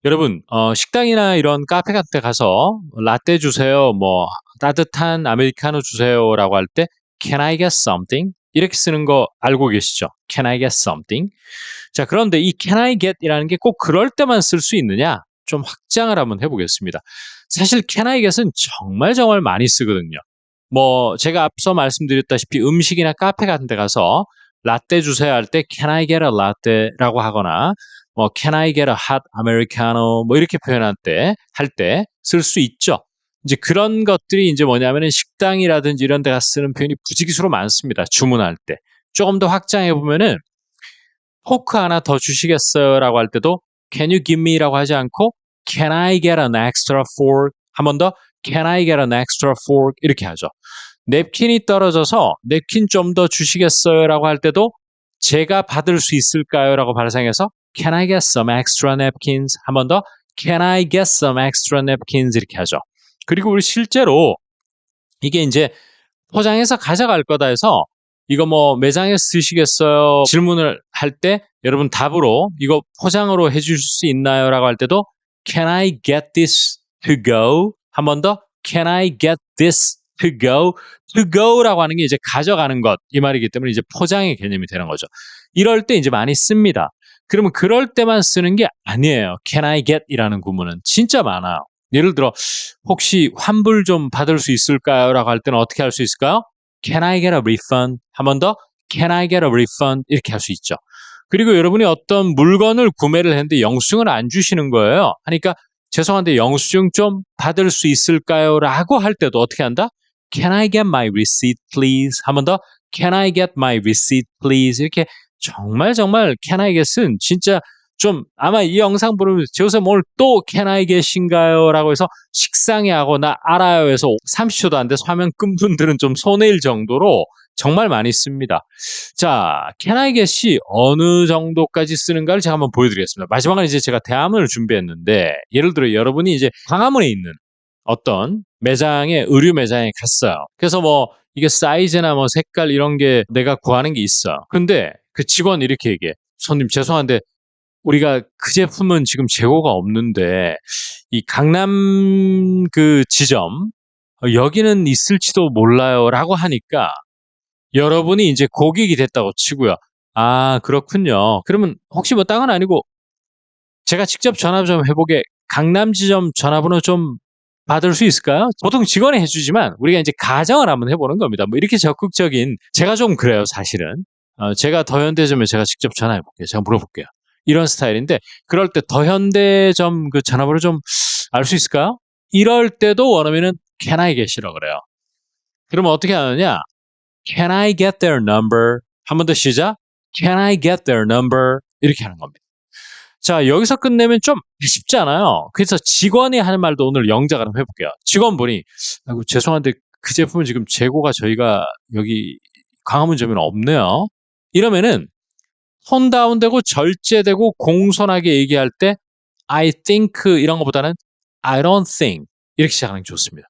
여러분, 식당이나 이런 카페 같은 데 가서 라떼 주세요, 뭐 따뜻한 아메리카노 주세요라고 할 때 Can I get something? 이렇게 쓰는 거 알고 계시죠? Can I get something? 자, 그런데 이 Can I get이라는 게 꼭 그럴 때만 쓸 수 있느냐? 좀 확장을 한번 해보겠습니다. 사실 Can I get은 정말 정말 많이 쓰거든요. 뭐 제가 앞서 말씀드렸다시피 음식이나 카페 같은 데 가서 라떼 주세요 할 때 Can I get a latte라고 하거나 뭐 Can I get a hot americano 뭐 이렇게 표현할 때 할 때 쓸 수 있죠. 이제 그런 것들이 이제 뭐냐면은 식당이라든지 이런 데 가서 쓰는 표현이 부지기수로 많습니다. 주문할 때. 조금 더 확장해 보면은 포크 하나 더 주시겠어요라고 할 때도 Can you give me라고 하지 않고 Can I get an extra fork? 한 번 더 Can I get an extra fork? 이렇게 하죠. 냅킨이 떨어져서 냅킨 좀 더 주시겠어요라고 할 때도 제가 받을 수 있을까요라고 발상해서 Can I get some extra napkins? 한 번 더 Can I get some extra napkins? 이렇게 하죠. 그리고 우리 실제로 이게 이제 포장해서 가져갈 거다 해서 이거 뭐 매장에서 쓰시겠어요? 질문을 할 때 여러분 답으로 이거 포장으로 해주실 수 있나요? 라고 할 때도 Can I get this to go? 한 번 더 Can I get this to go? to go라고 하는 게 이제 가져가는 것 이 말이기 때문에 이제 포장의 개념이 되는 거죠. 이럴 때 이제 많이 씁니다. 그러면 그럴 때만 쓰는 게 아니에요. Can I get 이라는 구문은 진짜 많아요. 예를 들어 혹시 환불 좀 받을 수 있을까요? 라고 할 때는 어떻게 할 수 있을까요? Can I get a refund? 한 번 더 Can I get a refund? 이렇게 할 수 있죠. 그리고 여러분이 어떤 물건을 구매를 했는데 영수증을 안 주시는 거예요. 하니까 죄송한데 영수증 좀 받을 수 있을까요? 라고 할 때도 어떻게 한다? Can I get my receipt please? 한 번 더 Can I get my receipt please? 이렇게 정말 정말 Can I get은 진짜 좀 아마 이 영상 보면 저기서 뭘 또 Can I get인가요? 라고 해서 식상해 하고 나 알아요 해서 30초도 안 돼서 화면 끈 분들은 좀 손해일 정도로 정말 많이 씁니다. 자, Can I get이 어느 정도까지 쓰는가를 제가 한번 보여드리겠습니다. 마지막은 이제 제가 대화문을 준비했는데 예를 들어 여러분이 이제 광화문에 있는 어떤 매장에 의류 매장에 갔어요. 그래서 뭐 이게 사이즈나 뭐 색깔 이런 게 내가 구하는 게 있어. 근데 그 직원이 이렇게 얘기해. 손님 죄송한데 우리가 그 제품은 지금 재고가 없는데 이 강남 그 지점 여기는 있을지도 몰라요라고 하니까 여러분이 이제 고객이 됐다고 치고요. 아, 그렇군요. 그러면 혹시 뭐 딴 건 아니고 제가 직접 전화 좀 해보게 강남 지점 전화번호 좀 받을 수 있을까요? 보통 직원이 해주지만 우리가 이제 가정을 한번 해보는 겁니다. 뭐 이렇게 적극적인 제가 좀 그래요, 사실은. 제가 더현대점에 제가 직접 전화해볼게요. 제가 물어볼게요. 이런 스타일인데 그럴 때 더현대점 그 전화번호 좀 알 수 있을까요? 이럴 때도 원하면은 Can I get이라고 그래요. 그러면 어떻게 하느냐? Can I get their number? 한 번 더 시작. Can I get their number? 이렇게 하는 겁니다. 자, 여기서 끝내면 좀 쉽지 않아요. 그래서 직원이 하는 말도 오늘 영작을 한번 해볼게요. 직원분이 아이고, 죄송한데 그 제품은 지금 재고가 저희가 여기 광화문점에는 없네요. 이러면은 톤 다운되고 절제되고 공손하게 얘기할 때 I think 이런 것보다는 I don't think 이렇게 시작하는 게 좋습니다.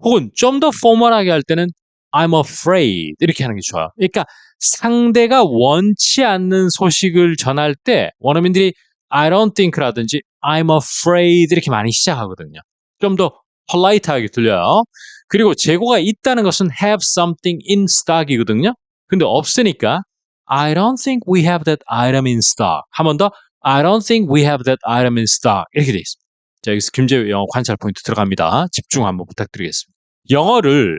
혹은 좀 더 포멀하게 할 때는 I'm afraid 이렇게 하는 게 좋아요. 그러니까 상대가 원치 않는 소식을 전할 때 원어민들이 I don't think라든지 I'm afraid 이렇게 많이 시작하거든요. 좀 더 폴라이트하게 들려요. 그리고 재고가 있다는 것은 have something in stock이거든요. 근데 없으니까 I don't think we have that item in stock. 한 번 더 I don't think we have that item in stock. 이렇게 돼 있습니다. 자, 여기서 김재우 영어 관찰 포인트 들어갑니다. 집중 한번 부탁드리겠습니다. 영어를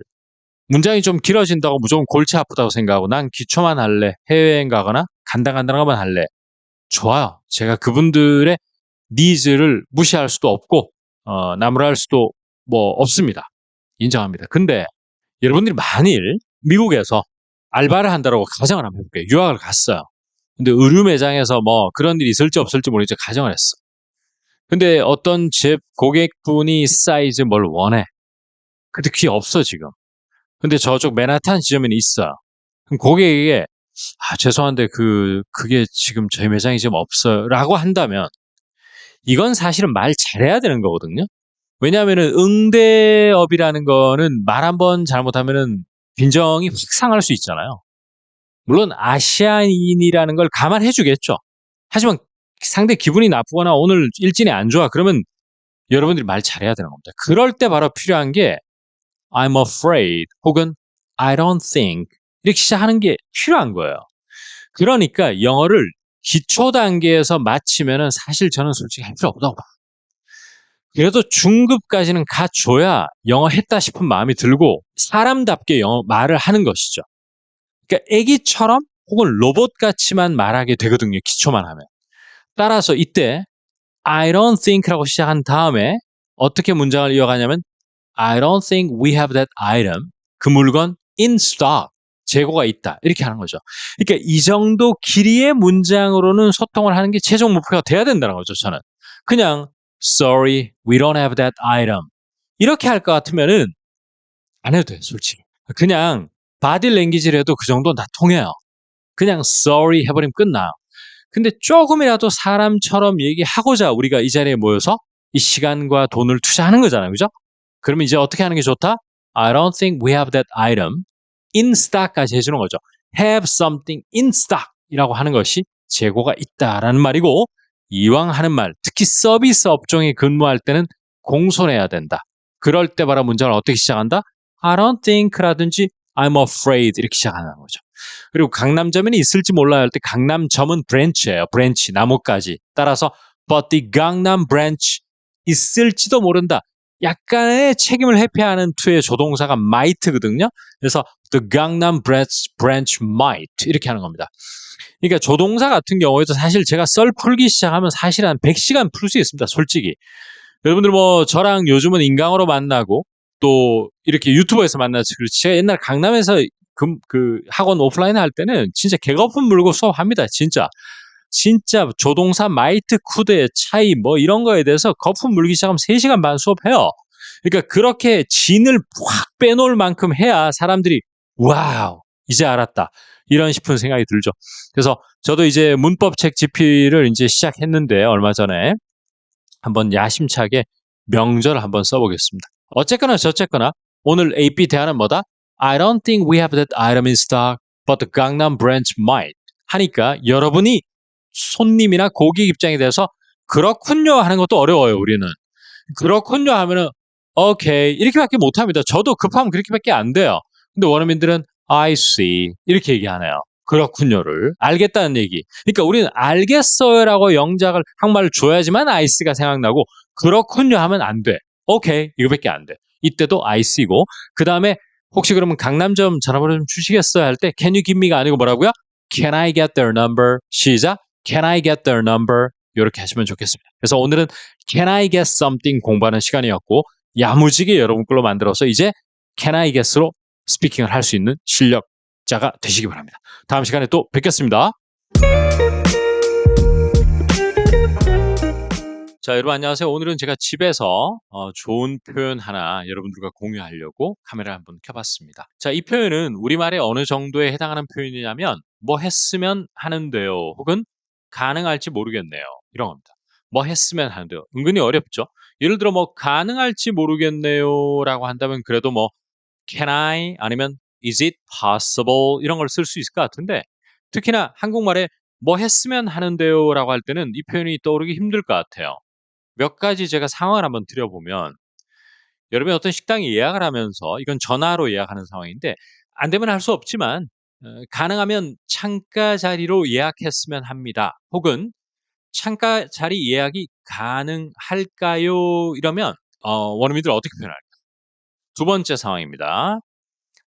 문장이 좀 길어진다고 무조건 골치 아프다고 생각하고 난 기초만 할래, 해외여행 가거나 간단간단한 것만 할래. 좋아요. 제가 그분들의 니즈를 무시할 수도 없고 나무랄 수도 뭐 없습니다. 인정합니다. 근데 여러분들이 만일 미국에서 알바를 한다고 가정을 한번 해볼게요. 유학을 갔어요. 근데 의류 매장에서 뭐 그런 일이 있을지 없을지 모르겠지만 가정을 했어. 근데 어떤 제 고객분이 사이즈 뭘 원해. 근데 그게 없어 지금. 근데 저쪽 맨하탄 지점에는 있어요. 그럼 고객에게 죄송한데 그게 지금 저희 매장에 지금 없어요. 라고 한다면 이건 사실은 말 잘해야 되는 거거든요. 왜냐하면은 응대업이라는 거는 말 한 번 잘못하면은 빈정이 확 상할 수 있잖아요. 물론 아시아인이라는 걸 감안해 주겠죠. 하지만 상대 기분이 나쁘거나 오늘 일진이 안 좋아. 그러면 여러분들이 말 잘해야 되는 겁니다. 그럴 때 바로 필요한 게 I'm afraid 혹은 I don't think 이렇게 시작하는 게 필요한 거예요. 그러니까 영어를 기초 단계에서 마치면은 사실 저는 솔직히 할 필요 없다고 봐요. 그래도 중급까지는 가줘야 영어 했다 싶은 마음이 들고 사람답게 영어 말을 하는 것이죠. 그러니까 애기처럼 혹은 로봇같이만 말하게 되거든요. 기초만 하면. 따라서 이때 I don't think라고 시작한 다음에 어떻게 문장을 이어가냐면 I don't think we have that item. 그 물건 in stock. 재고가 있다. 이렇게 하는 거죠. 그러니까 이 정도 길이의 문장으로는 소통을 하는 게 최종 목표가 돼야 된다는 거죠. 저는. 그냥 sorry, we don't have that item. 이렇게 할 것 같으면은 안 해도 돼요. 솔직히. 그냥 바디 랭귀지를 해도 그 정도는 다 통해요. 그냥 sorry 해버리면 끝나요. 근데 조금이라도 사람처럼 얘기하고자 우리가 이 자리에 모여서 이 시간과 돈을 투자하는 거잖아요. 그죠? 그러면 이제 어떻게 하는 게 좋다? I don't think we have that item in stock까지 해주는 거죠. have something in stock 이라고 하는 것이 재고가 있다라는 말이고 이왕 하는 말, 특히 서비스 업종에 근무할 때는 공손해야 된다. 그럴 때 바로 문장을 어떻게 시작한다? I don't think라든지 I'm afraid 이렇게 시작하는 거죠. 그리고 강남점이 있을지 몰라야 할 때 강남점은 브랜치예요. 브랜치, 나뭇가지. 따라서 but the Gangnam branch 있을지도 모른다. 약간의 책임을 회피하는 투의 조동사가 might거든요. 그래서 the Gangnam branch might 이렇게 하는 겁니다. 그러니까 조동사 같은 경우에도 사실 제가 썰 풀기 시작하면 사실 한 100시간 풀 수 있습니다. 솔직히. 여러분들 뭐 저랑 요즘은 인강으로 만나고 또 이렇게 유튜버에서 만나서 그렇지. 제가 옛날 강남에서 그 학원 오프라인 할 때는 진짜 개거품 물고 수업합니다. 진짜. 진짜 조동사 마이트 쿠드의 차이 뭐 이런 거에 대해서 거품 물기 시작하면 3시간 반 수업해요. 그러니까 그렇게 진을 확 빼놓을 만큼 해야 사람들이 와우 이제 알았다 이런 싶은 생각이 들죠. 그래서 저도 이제 문법책 집필을 이제 시작했는데 얼마 전에 한번 야심차게 명절을 한번 써보겠습니다. 어쨌거나 저쨌거나 오늘 AP 대안은 뭐다? I don't think we have that item in stock, but the Gangnam branch might. 하니까 여러분이 손님이나 고객 입장에 대해서 그렇군요 하는 것도 어려워요, 우리는. 그렇군요 하면은 오케이 이렇게밖에 못합니다. 저도 급하면 그렇게밖에 안 돼요. 근데 원어민들은 I see 이렇게 얘기하네요. 그렇군요를 알겠다는 얘기. 그러니까 우리는 알겠어요라고 영작을 한말을 줘야지만 I see가 생각나고 그렇군요 하면 안 돼. 오케이 이거밖에 안 돼. 이때도 I see고 그 다음에 혹시 그러면 강남점 전화번호 좀 주시겠어요 할 때 can you give me가 아니고 뭐라고요? Can I get their number? 시작. Can I get their number? 이렇게 하시면 좋겠습니다. 그래서 오늘은 Can I get something 공부하는 시간이었고 야무지게 여러분 걸로 만들어서 이제 Can I get으로 스피킹을 할 수 있는 실력자가 되시기 바랍니다. 다음 시간에 또 뵙겠습니다. 자, 여러분 안녕하세요. 오늘은 제가 집에서 좋은 표현 하나 여러분들과 공유하려고 카메라를 한번 켜봤습니다. 자, 이 표현은 우리말에 어느 정도에 해당하는 표현이냐면 뭐 했으면 하는데요. 혹은 가능할지 모르겠네요. 이런 겁니다. 뭐 했으면 하는데요. 은근히 어렵죠. 예를 들어 뭐 가능할지 모르겠네요라고 한다면 그래도 뭐 can I 아니면 is it possible 이런 걸 쓸 수 있을 것 같은데 특히나 한국말에 뭐 했으면 하는데요라고 할 때는 이 표현이 떠오르기 힘들 것 같아요. 몇 가지 제가 상황을 한번 드려보면 여러분이 어떤 식당에 예약을 하면서 이건 전화로 예약하는 상황인데 안 되면 할 수 없지만 가능하면 창가 자리로 예약했으면 합니다. 혹은 창가 자리 예약이 가능할까요? 이러면 원어민들 어떻게 표현할까요? 두 번째 상황입니다.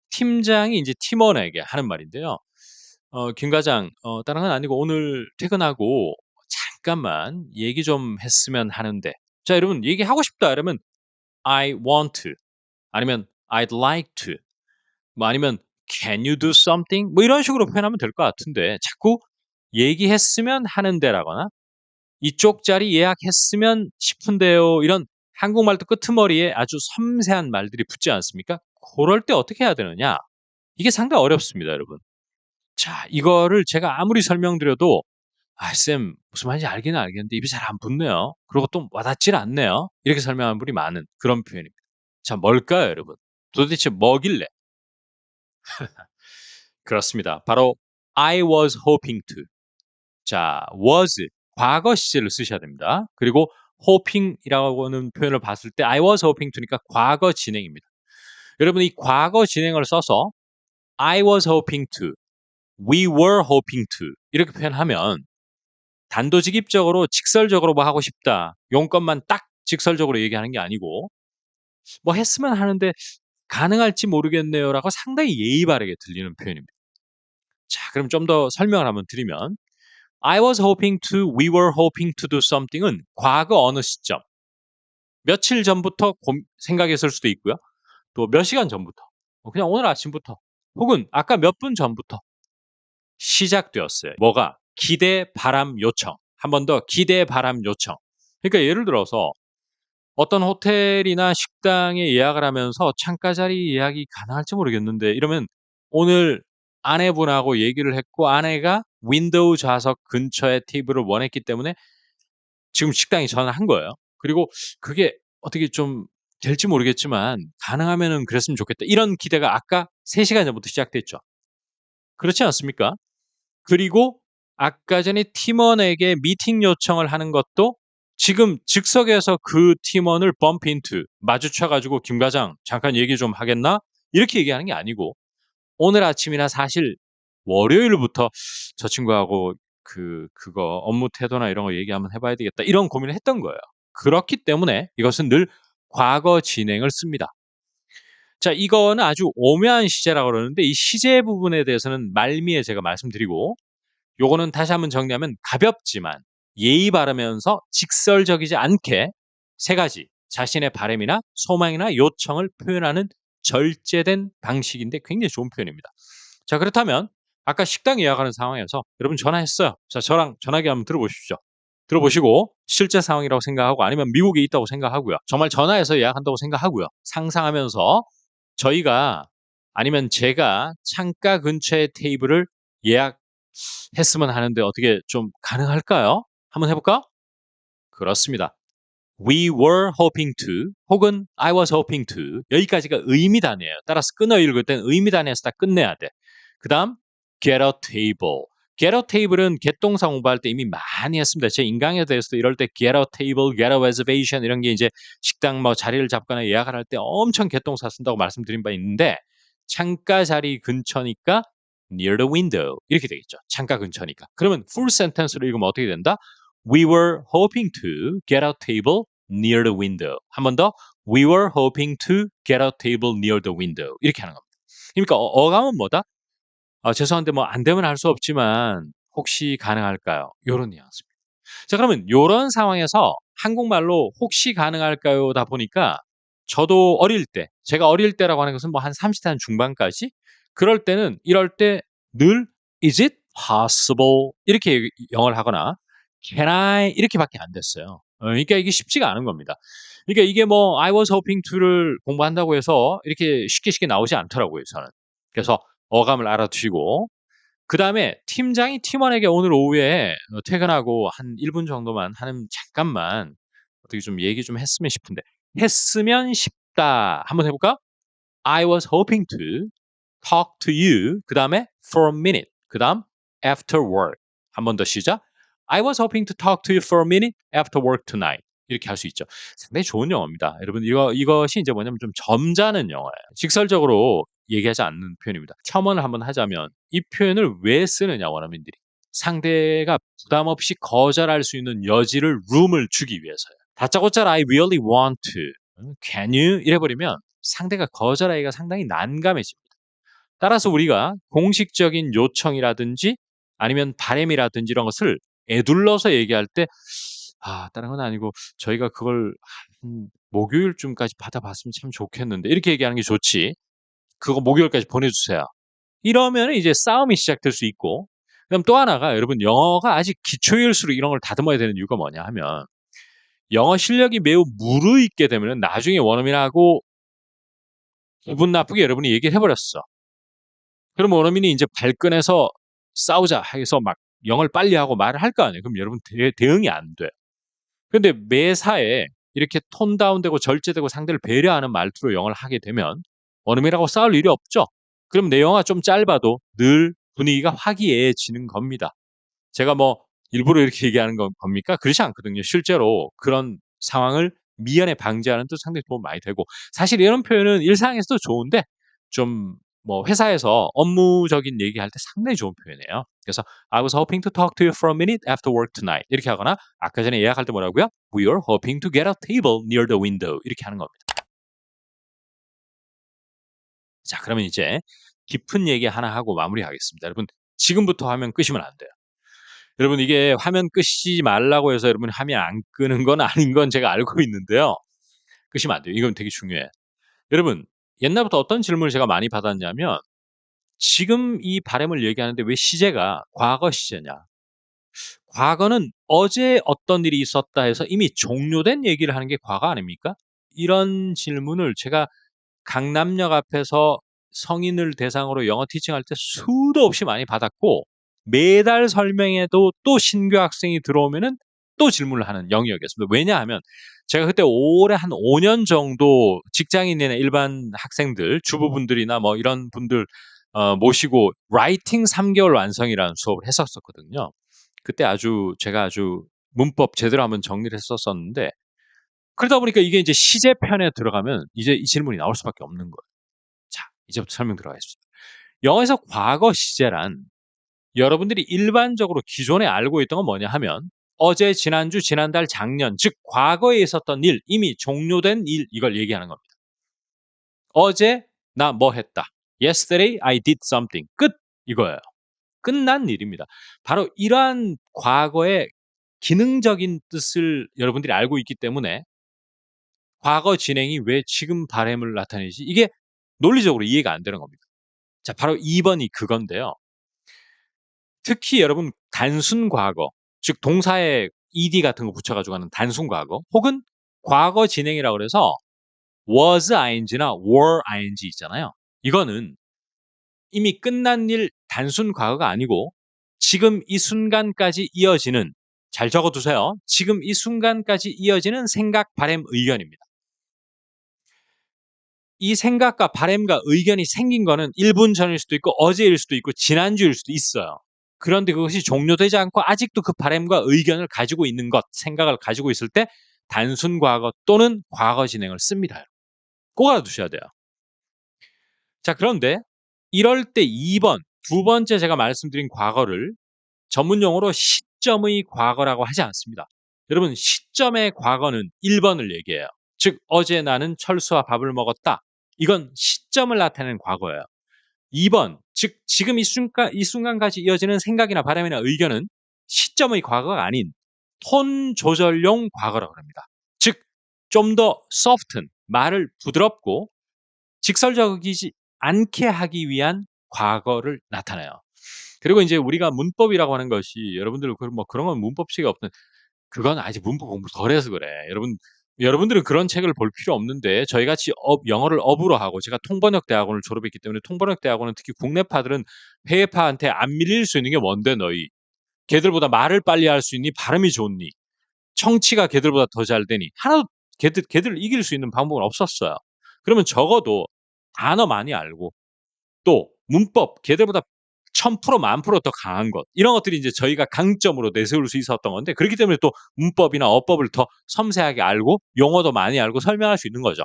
팀장이 이제 팀원에게 하는 말인데요. 김 과장, 다른 건 아니고 오늘 퇴근하고 잠깐만 얘기 좀 했으면 하는데. 자, 여러분 얘기하고 싶다 이러면 I want to 아니면 I'd like to 뭐 아니면 Can you do something? 뭐 이런 식으로 표현하면 될 것 같은데 자꾸 얘기했으면 하는데라거나 이쪽 자리 예약했으면 싶은데요. 이런 한국말도 끄트머리에 아주 섬세한 말들이 붙지 않습니까? 그럴 때 어떻게 해야 되느냐? 이게 상당히 어렵습니다, 여러분. 자, 이거를 제가 아무리 설명드려도 아, 쌤, 무슨 말인지 알기는 알겠는데 입이 잘 안 붙네요. 그리고 또 와닿질 않네요. 이렇게 설명하는 분이 많은 그런 표현입니다. 자, 뭘까요, 여러분? 도대체 뭐길래? 그렇습니다. 바로 I was hoping to. 자, was 과거 시제를 쓰셔야 됩니다. 그리고 hoping이라고는 표현을 봤을 때 I was hoping to니까 과거 진행입니다. 여러분 이 과거 진행을 써서 I was hoping to, we were hoping to 이렇게 표현하면 단도직입적으로 직설적으로 뭐 하고 싶다. 용건만 딱 직설적으로 얘기하는 게 아니고 뭐 했으면 하는데 가능할지 모르겠네요라고 상당히 예의 바르게 들리는 표현입니다. 자, 그럼 좀 더 설명을 한번 드리면 I was hoping to, we were hoping to do something은 과거 어느 시점, 며칠 전부터 생각했을 수도 있고요. 또 몇 시간 전부터, 그냥 오늘 아침부터, 혹은 아까 몇 분 전부터 시작되었어요. 뭐가? 기대, 바람, 요청. 한 번 더 기대, 바람, 요청. 그러니까 예를 들어서 어떤 호텔이나 식당에 예약을 하면서 창가 자리 예약이 가능할지 모르겠는데 이러면 오늘 아내분하고 얘기를 했고 아내가 윈도우 좌석 근처에 테이블을 원했기 때문에 지금 식당에 전화한 거예요. 그리고 그게 어떻게 좀 될지 모르겠지만 가능하면은 그랬으면 좋겠다. 이런 기대가 아까 3시간 전부터 시작됐죠. 그렇지 않습니까? 그리고 아까 전에 팀원에게 미팅 요청을 하는 것도 지금 즉석에서 그 팀원을 bump into 마주쳐 가지고 "김 과장 잠깐 얘기 좀 하겠나?" 이렇게 얘기하는 게 아니고 오늘 아침이나 사실 월요일부터 "저 친구하고 그거 업무 태도나 이런 거 얘기 한번 해 봐야 되겠다." 이런 고민을 했던 거예요. 그렇기 때문에 이것은 늘 과거 진행을 씁니다. 자, 이거는 아주 오묘한 시제라고 그러는데 이 시제 부분에 대해서는 말미에 제가 말씀드리고 요거는 다시 한번 정리하면 가볍지만 예의 바르면서 직설적이지 않게 3가지 자신의 바람이나 소망이나 요청을 표현하는 절제된 방식인데 굉장히 좋은 표현입니다. 자, 그렇다면 아까 식당 예약하는 상황에서 여러분 전화했어요. 자, 저랑 전화기 한번 들어보십시오. 들어보시고 실제 상황이라고 생각하고 아니면 미국에 있다고 생각하고요. 정말 전화해서 예약한다고 생각하고요. 상상하면서 저희가 아니면 제가 창가 근처의 테이블을 예약했으면 하는데 어떻게 좀 가능할까요? 한번 해볼까? 그렇습니다. We were hoping to 혹은 I was hoping to 여기까지가 의미단이에요. 따라서 끊어 읽을 땐 의미단에서 다 끝내야 돼. 그 다음 get a table. get a table은 개똥사 공부할 때 이미 많이 했습니다. 제 인강에 대해서도 이럴 때 get a table, get a reservation 이런 게 이제 식당 뭐 자리를 잡거나 예약을 할 때 엄청 개똥사 쓴다고 말씀드린 바 있는데 창가 자리 근처니까 near the window 이렇게 되겠죠. 창가 근처니까. 그러면 full sentence로 읽으면 어떻게 된다? We were hoping to get a table near the window. 한 번 더. We were hoping to get a table near the window. 이렇게 하는 겁니다. 그러니까 어감은 뭐다? 죄송한데 뭐 안 되면 할 수 없지만 혹시 가능할까요? 요런 뉘앙스입니다. 자, 그러면 요런 상황에서 한국말로 혹시 가능할까요다 보니까 저도 어릴 때, 제가 어릴 때라고 하는 것은 뭐 한 30대 한 중반까지 그럴 때는 이럴 때 늘 is it possible 이렇게 영어를 하거나 can I 이렇게밖에 안 됐어요. 그러니까 이게 쉽지가 않은 겁니다. 그러니까 이게 뭐 I was hoping to를 공부한다고 해서 이렇게 쉽게 쉽게 나오지 않더라고요, 저는. 그래서 어감을 알아두시고 그다음에 팀장이 팀원에게 오늘 오후에 퇴근하고 한 1분 정도만 하는 잠깐만 어떻게 좀 얘기 좀 했으면 싶은데 했으면 싶다. 한번 해 볼까? I was hoping to talk to you. 그다음에 for a minute. 그다음 after work. 한 번 더 시작. I was hoping to talk to you for a minute after work tonight. 이렇게 할 수 있죠. 상당히 좋은 영어입니다. 여러분 이것이 이제 뭐냐면 좀 점잖은 영어예요. 직설적으로 얘기하지 않는 표현입니다. 첨언을 한번 하자면 이 표현을 왜 쓰느냐 원어민들이. 상대가 부담 없이 거절할 수 있는 여지를 room을 주기 위해서요. 다짜고짜 I really want to. Can you? 이래 버리면 상대가 거절하기가 상당히 난감해집니다. 따라서 우리가 공식적인 요청이라든지 아니면 바람이라든지 이런 것을 에둘러서 얘기할 때 다른 건 아니고 저희가 그걸 한 목요일쯤까지 받아봤으면 참 좋겠는데 이렇게 얘기하는 게 좋지. 그거 목요일까지 보내주세요. 이러면 이제 싸움이 시작될 수 있고 그다음 또 하나가 여러분 영어가 아직 기초일수록 이런 걸 다듬어야 되는 이유가 뭐냐 하면 영어 실력이 매우 무르익게 되면 나중에 원어민하고 기분 나쁘게 여러분이 얘기를 해버렸어. 그럼 원어민이 이제 발끈해서 싸우자 해서 막 영어를 빨리 하고 말을 할 거 아니에요. 그럼 여러분 대응이 안 돼요. 근데 매사에 이렇게 톤 다운되고 절제되고 상대를 배려하는 말투로 영어를 하게 되면 원어민하고 싸울 일이 없죠. 그럼 내 영어가 좀 짧아도 늘 분위기가 화기애애해지는 겁니다. 제가 뭐 일부러 이렇게 얘기하는 겁니까? 그렇지 않거든요. 실제로 그런 상황을 미연에 방지하는 데 상당히 도움이 많이 되고 사실 이런 표현은 일상에서도 좋은데 좀 뭐 회사에서 업무적인 얘기할 때 상당히 좋은 표현이에요. 그래서 "I was hoping to talk to you for a minute after work tonight." 이렇게 하거나 아까 전에 예약할 때 뭐라고요? "We are hoping to get a table near the window." 이렇게 하는 겁니다. 자 그러면 이제 깊은 얘기 하나 하고 마무리하겠습니다. 여러분 지금부터 화면 끄시면 안 돼요. 여러분 이게 화면 끄시지 말라고 해서 여러분 화면 안 끄는 건 아닌 건 제가 알고 있는데요. 끄시면 안 돼요. 이건 되게 중요해요. 여러분 옛날부터 어떤 질문을 제가 많이 받았냐면 지금 이 바램을 얘기하는데 왜 시제가 과거 시제냐. 과거는 어제 어떤 일이 있었다 해서 이미 종료된 얘기를 하는 게 과거 아닙니까? 이런 질문을 제가 강남역 앞에서 성인을 대상으로 영어 티칭할 때 수도 없이 많이 받았고 매달 설명회도 또 신규 학생이 들어오면은 또 질문을 하는 영역이었습니다. 왜냐하면 제가 그때 오래 한 5년 정도 직장인이나 일반 학생들, 주부분들이나 뭐 이런 분들 모시고 라이팅 3 개월 완성이라는 수업을 했었거든요. 그때 제가 아주 문법 제대로 한번 정리를 했었었는데 그러다 보니까 이게 이제 시제 편에 들어가면 이제 이 질문이 나올 수밖에 없는 거예요. 자, 이제부터 설명 들어가겠습니다. 영어에서 과거 시제란 여러분들이 일반적으로 기존에 알고 있던 건 뭐냐 하면 어제, 지난주, 지난달, 작년, 즉 과거에 있었던 일, 이미 종료된 일 이걸 얘기하는 겁니다. 어제 나 뭐 했다. Yesterday I did something. 끝 이거예요. 끝난 일입니다. 바로 이러한 과거의 기능적인 뜻을 여러분들이 알고 있기 때문에 과거 진행이 왜 지금 바램을 나타내지? 이게 논리적으로 이해가 안 되는 겁니다. 자, 바로 2번이 그건데요. 특히 여러분 단순 과거, 즉 동사에 ed 같은 거 붙여 가지고 하는 단순 과거 혹은 과거 진행이라고 그래서 was ing나 were ing 있잖아요. 이거는 이미 끝난 일 단순 과거가 아니고 지금 이 순간까지 이어지는 잘 적어 두세요. 지금 이 순간까지 이어지는 생각, 바램, 의견입니다. 이 생각과 바램과 의견이 생긴 거는 1분 전일 수도 있고 어제일 수도 있고 지난주일 수도 있어요. 그런데 그것이 종료되지 않고 아직도 그 바램과 의견을 가지고 있는 것, 생각을 가지고 있을 때 단순 과거 또는 과거 진행을 씁니다. 꼭 알아두셔야 돼요. 자, 그런데 이럴 때 2번, 두 번째 제가 말씀드린 과거를 전문 용어로 시점의 과거라고 하지 않습니다. 여러분 시점의 과거는 1번을 얘기해요. 즉 어제 나는 철수와 밥을 먹었다. 이건 시점을 나타내는 과거예요. 2번, 즉 지금 이 순간까지 이어지는 생각이나 바람이나 의견은 시점의 과거가 아닌 톤 조절용 과거라고 합니다. 즉 좀 더 soften, 말을 부드럽고 직설적이지 않게 하기 위한 과거를 나타내요. 그리고 인제 우리가 문법이라고 하는 것이 여러분들 뭐 그런 건 문법식이 없든 그건 아직 문법 공부 덜 해서 그래. 여러분들은 그런 책을 볼 필요 없는데 저희같이 영어를 업으로 하고 제가 통번역 대학원을 졸업했기 때문에 통번역 대학원은 특히 국내파들은 해외파한테 안 밀릴 수 있는 게 뭔데 너희. 걔들보다 말을 빨리 할 수 있니? 발음이 좋니? 청취가 걔들보다 더 잘 되니? 하나도 걔들을 이길 수 있는 방법은 없었어요. 그러면 적어도 단어 많이 알고 또 문법 걔들보다 1000% 10,000% 더 강한 것 이런 것들이 이제 저희가 강점으로 내세울 수 있었던 건데 그렇기 때문에 또 문법이나 어법을 더 섬세하게 알고 용어도 많이 알고 설명할 수 있는 거죠.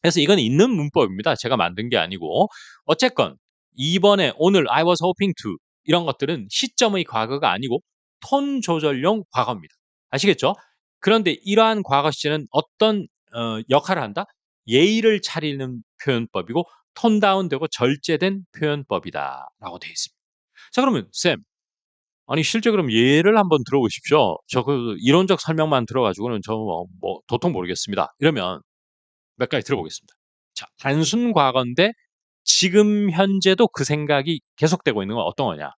그래서 이건 있는 문법입니다. 제가 만든 게 아니고. 어쨌건 이번에 오늘 I was hoping to 이런 것들은 시점의 과거가 아니고 톤 조절용 과거입니다. 아시겠죠? 그런데 이러한 과거 시제는 어떤 역할을 한다? 예의를 차리는 표현법이고 톤 다운되고 절제된 표현법이다라고 되어 있습니다. 자 그러면 쌤 아니 실제 그럼 예를 한번 들어보십시오. 저 그 이론적 설명만 들어 가지고는 저 뭐 도통 모르겠습니다. 이러면 몇 가지 들어보겠습니다. 자, 단순 과거인데 지금 현재도 그 생각이 계속되고 있는 건 어떤 거냐?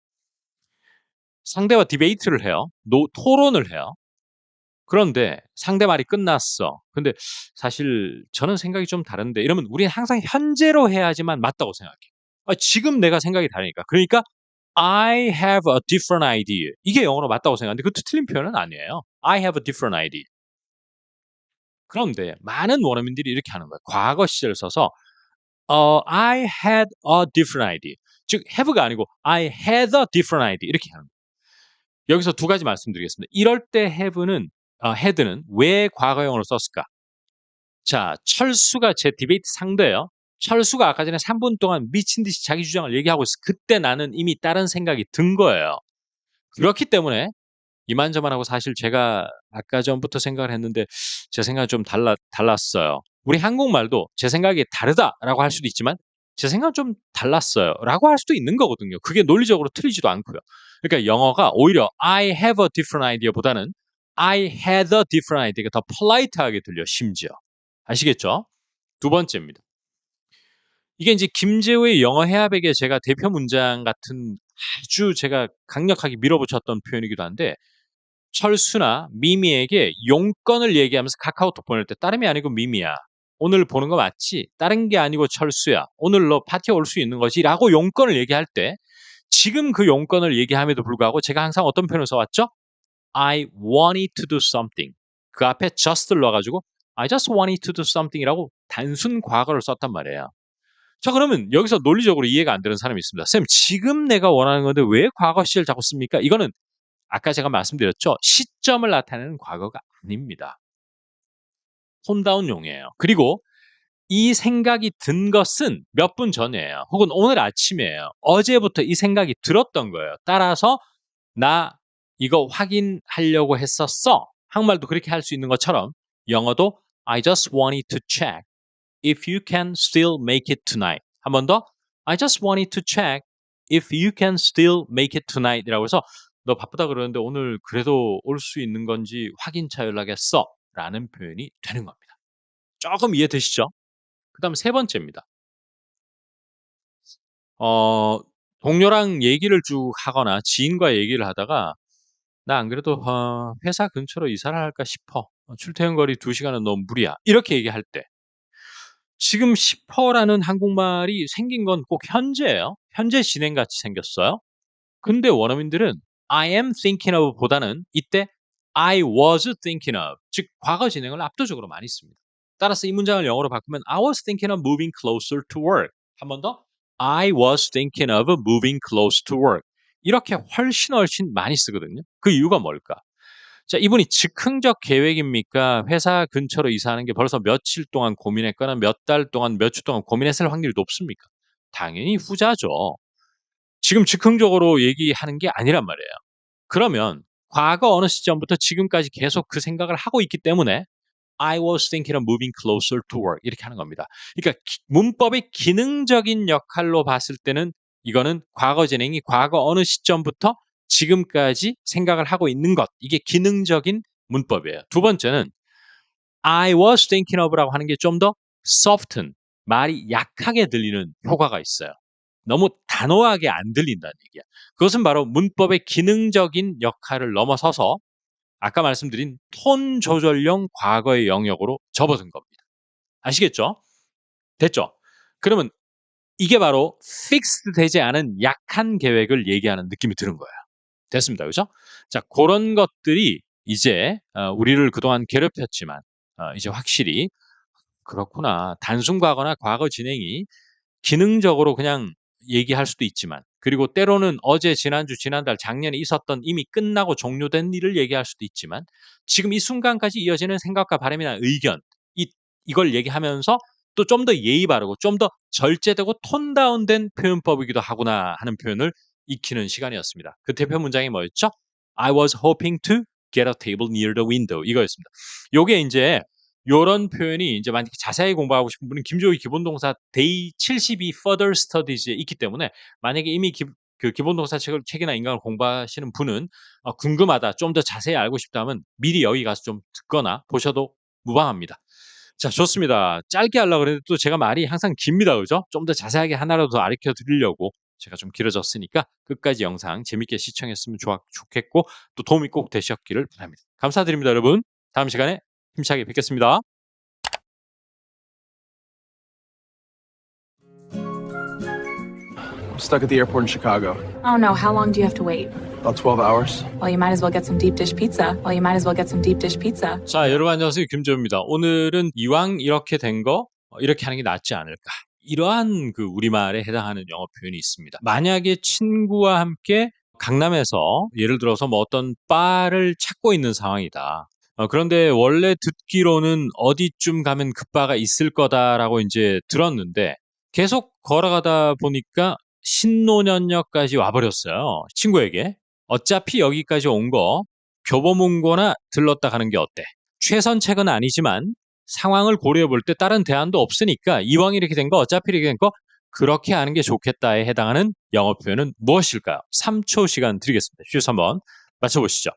상대와 디베이트를 해요. 토론을 해요. 그런데 상대 말이 끝났어. 근데 사실 저는 생각이 좀 다른데 이러면 우리는 항상 현재로 해야지만 맞다고 생각해요. 지금 내가 생각이 다르니까. 그러니까 I have a different idea. 이게 영어로 맞다고 생각하는데 그것도 틀린 표현은 아니에요. I have a different idea. 그런데 많은 원어민들이 이렇게 하는 거예요. 과거 시제를 써서 I had a different idea. 즉 have가 아니고 I had a different idea 이렇게 하는 거예요. 여기서 두 가지 말씀드리겠습니다. 이럴 때 had는 왜 과거형으로 썼을까? 자, 철수가 제 디베이트 상대예요. 철수가 아까 전에 3분 동안 미친 듯이 자기 주장을 얘기하고 있어. 그때 나는 이미 다른 생각이 든 거예요. 그렇기 때문에 이만저만하고 사실 제가 아까 전부터 생각을 했는데 제 생각이 좀 달랐어요. 우리 한국말도 제 생각이 다르다라고 할 수도 있지만 제 생각은 좀 달랐어요라고 할 수도 있는 거거든요. 그게 논리적으로 틀리지도 않고요. 그러니까 영어가 오히려 I have a different idea보다는 I had a different idea가 더 polite하게 들려 심지어. 아시겠죠? 두 번째입니다. 이게 이제 김재호의 영어 해압에게 제가 대표 문장 같은 아주 제가 강력하게 밀어붙였던 표현이기도 한데 철수나 미미에게 용건을 얘기하면서 카카오톡 보낼 때 다름이 아니고 미미야. 오늘 보는 거 맞지? 다른 게 아니고 철수야. 오늘 너 파티에 올 수 있는 거지? 라고 용건을 얘기할 때 지금 그 용건을 얘기함에도 불구하고 제가 항상 어떤 표현을 써왔죠? I wanted to do something. 그 앞에 just를 넣어가지고 I just wanted to do something이라고 단순 과거를 썼단 말이에요. 자, 그러면 여기서 논리적으로 이해가 안 되는 사람이 있습니다. 쌤, 지금 내가 원하는 건데 왜 과거 시를 자꾸 씁니까? 이거는 아까 제가 말씀드렸죠. 시점을 나타내는 과거가 아닙니다. 톤다운용이에요. 그리고 이 생각이 든 것은 몇 분 전이에요. 혹은 오늘 아침이에요. 어제부터 이 생각이 들었던 거예요. 따라서 나 이거 확인하려고 했었어. 한국말도 그렇게 할 수 있는 것처럼 영어도 I just wanted to check if you can still make it tonight. 한 번 더. I just wanted to check if you can still make it tonight. 이라고 해서 너 바쁘다 그러는데 오늘 그래도 올 수 있는 건지 확인차 연락했어. 라는 표현이 되는 겁니다. 조금 이해되시죠? 그 다음 세 번째입니다. 동료랑 얘기를 쭉 하거나 지인과 얘기를 하다가 나 안 그래도 회사 근처로 이사를 할까 싶어. 출퇴근 거리 2시간은 너무 무리야. 이렇게 얘기할 때 지금 싶어라는 한국말이 생긴 건 꼭 현재예요. 현재 진행같이 생겼어요. 근데 원어민들은 I am thinking of 보다는 이때 I was thinking of, 즉 과거 진행을 압도적으로 많이 씁니다. 따라서 이 문장을 영어로 바꾸면 I was thinking of moving closer to work. 한 번 더. I was thinking of moving close to work. 이렇게 훨씬 많이 쓰거든요. 그 이유가 뭘까? 자, 이분이 즉흥적 계획입니까? 회사 근처로 이사하는 게 벌써 며칠 동안 고민했거나 몇 달 동안, 몇 주 동안 고민했을 확률이 높습니까? 당연히 후자죠. 지금 즉흥적으로 얘기하는 게 아니란 말이에요. 그러면 과거 어느 시점부터 지금까지 계속 그 생각을 하고 있기 때문에 I was thinking of moving closer to work 이렇게 하는 겁니다. 그러니까 문법의 기능적인 역할로 봤을 때는 이거는 과거 진행이 과거 어느 시점부터 지금까지 생각을 하고 있는 것. 이게 기능적인 문법이에요. 두 번째는 I was thinking of라고 하는 게 좀 더 soften, 말이 약하게 들리는 효과가 있어요. 너무 단호하게 안 들린다는 얘기야. 그것은 바로 문법의 기능적인 역할을 넘어서서 아까 말씀드린 톤 조절용 과거의 영역으로 접어든 겁니다. 아시겠죠? 됐죠? 그러면 이게 바로 픽스드 되지 않은 약한 계획을 얘기하는 느낌이 드는 거예요. 됐습니다. 그죠? 자, 그런 것들이 이제 우리를 그동안 괴롭혔지만 이제 확실히 그렇구나. 단순 과거나 과거 진행이 기능적으로 그냥 얘기할 수도 있지만 그리고 때로는 어제, 지난주, 지난달, 작년에 있었던 이미 끝나고 종료된 일을 얘기할 수도 있지만 지금 이 순간까지 이어지는 생각과 바람이나 의견 이걸 얘기하면서 또 좀 더 예의 바르고 좀 더 절제되고 톤 다운된 표현법이기도 하구나 하는 표현을 익히는 시간이었습니다. 그 대표 문장이 뭐였죠? I was hoping to get a table near the window 이거였습니다. 요게 이제 요런 표현이 이제 만약에 자세히 공부하고 싶은 분은 김조희 기본동사 데이 72 further studies에 있기 때문에 만약에 이미 그 기본동사 책이나 인강을 공부하시는 분은 궁금하다, 좀 더 자세히 알고 싶다 하면 미리 여기 가서 좀 듣거나 보셔도 무방합니다. 자, 좋습니다. 짧게 하려고 그랬는데 또 제가 말이 항상 깁니다. 그죠? 좀 더 자세하게 하나라도 더 가르쳐 드리려고 제가 좀 길어졌으니까 끝까지 영상 재밌게 시청했으면 좋겠고 또 도움이 꼭 되셨기를 바랍니다. 감사드립니다, 여러분. 다음 시간에 힘차게 뵙겠습니다. I'm stuck at the airport in Chicago. Oh no, how long do you have to wait? About 12 hours. Well, you might as well get some deep dish pizza. 자, 여러분 안녕하세요. 김조입니다. 오늘은 이왕 이렇게 된 거 이렇게 하는 게 낫지 않을까. 이러한 그 우리말에 해당하는 영어 표현이 있습니다. 만약에 친구와 함께 강남에서 예를 들어서 뭐 어떤 바를 찾고 있는 상황이다. 그런데 원래 듣기로는 어디쯤 가면 그 바가 있을 거다라고 이제 들었는데 계속 걸어가다 보니까 신논현역까지 와버렸어요. 친구에게. 어차피 여기까지 온 거 교보문고나 들렀다 가는 게 어때? 최선책은 아니지만 상황을 고려해 볼 때 다른 대안도 없으니까 이왕 이렇게 된 거 어차피 이렇게 된 거 그렇게 하는 게 좋겠다에 해당하는 영어 표현은 무엇일까요? 3초 시간 드리겠습니다. 슈스 한번 맞춰보시죠.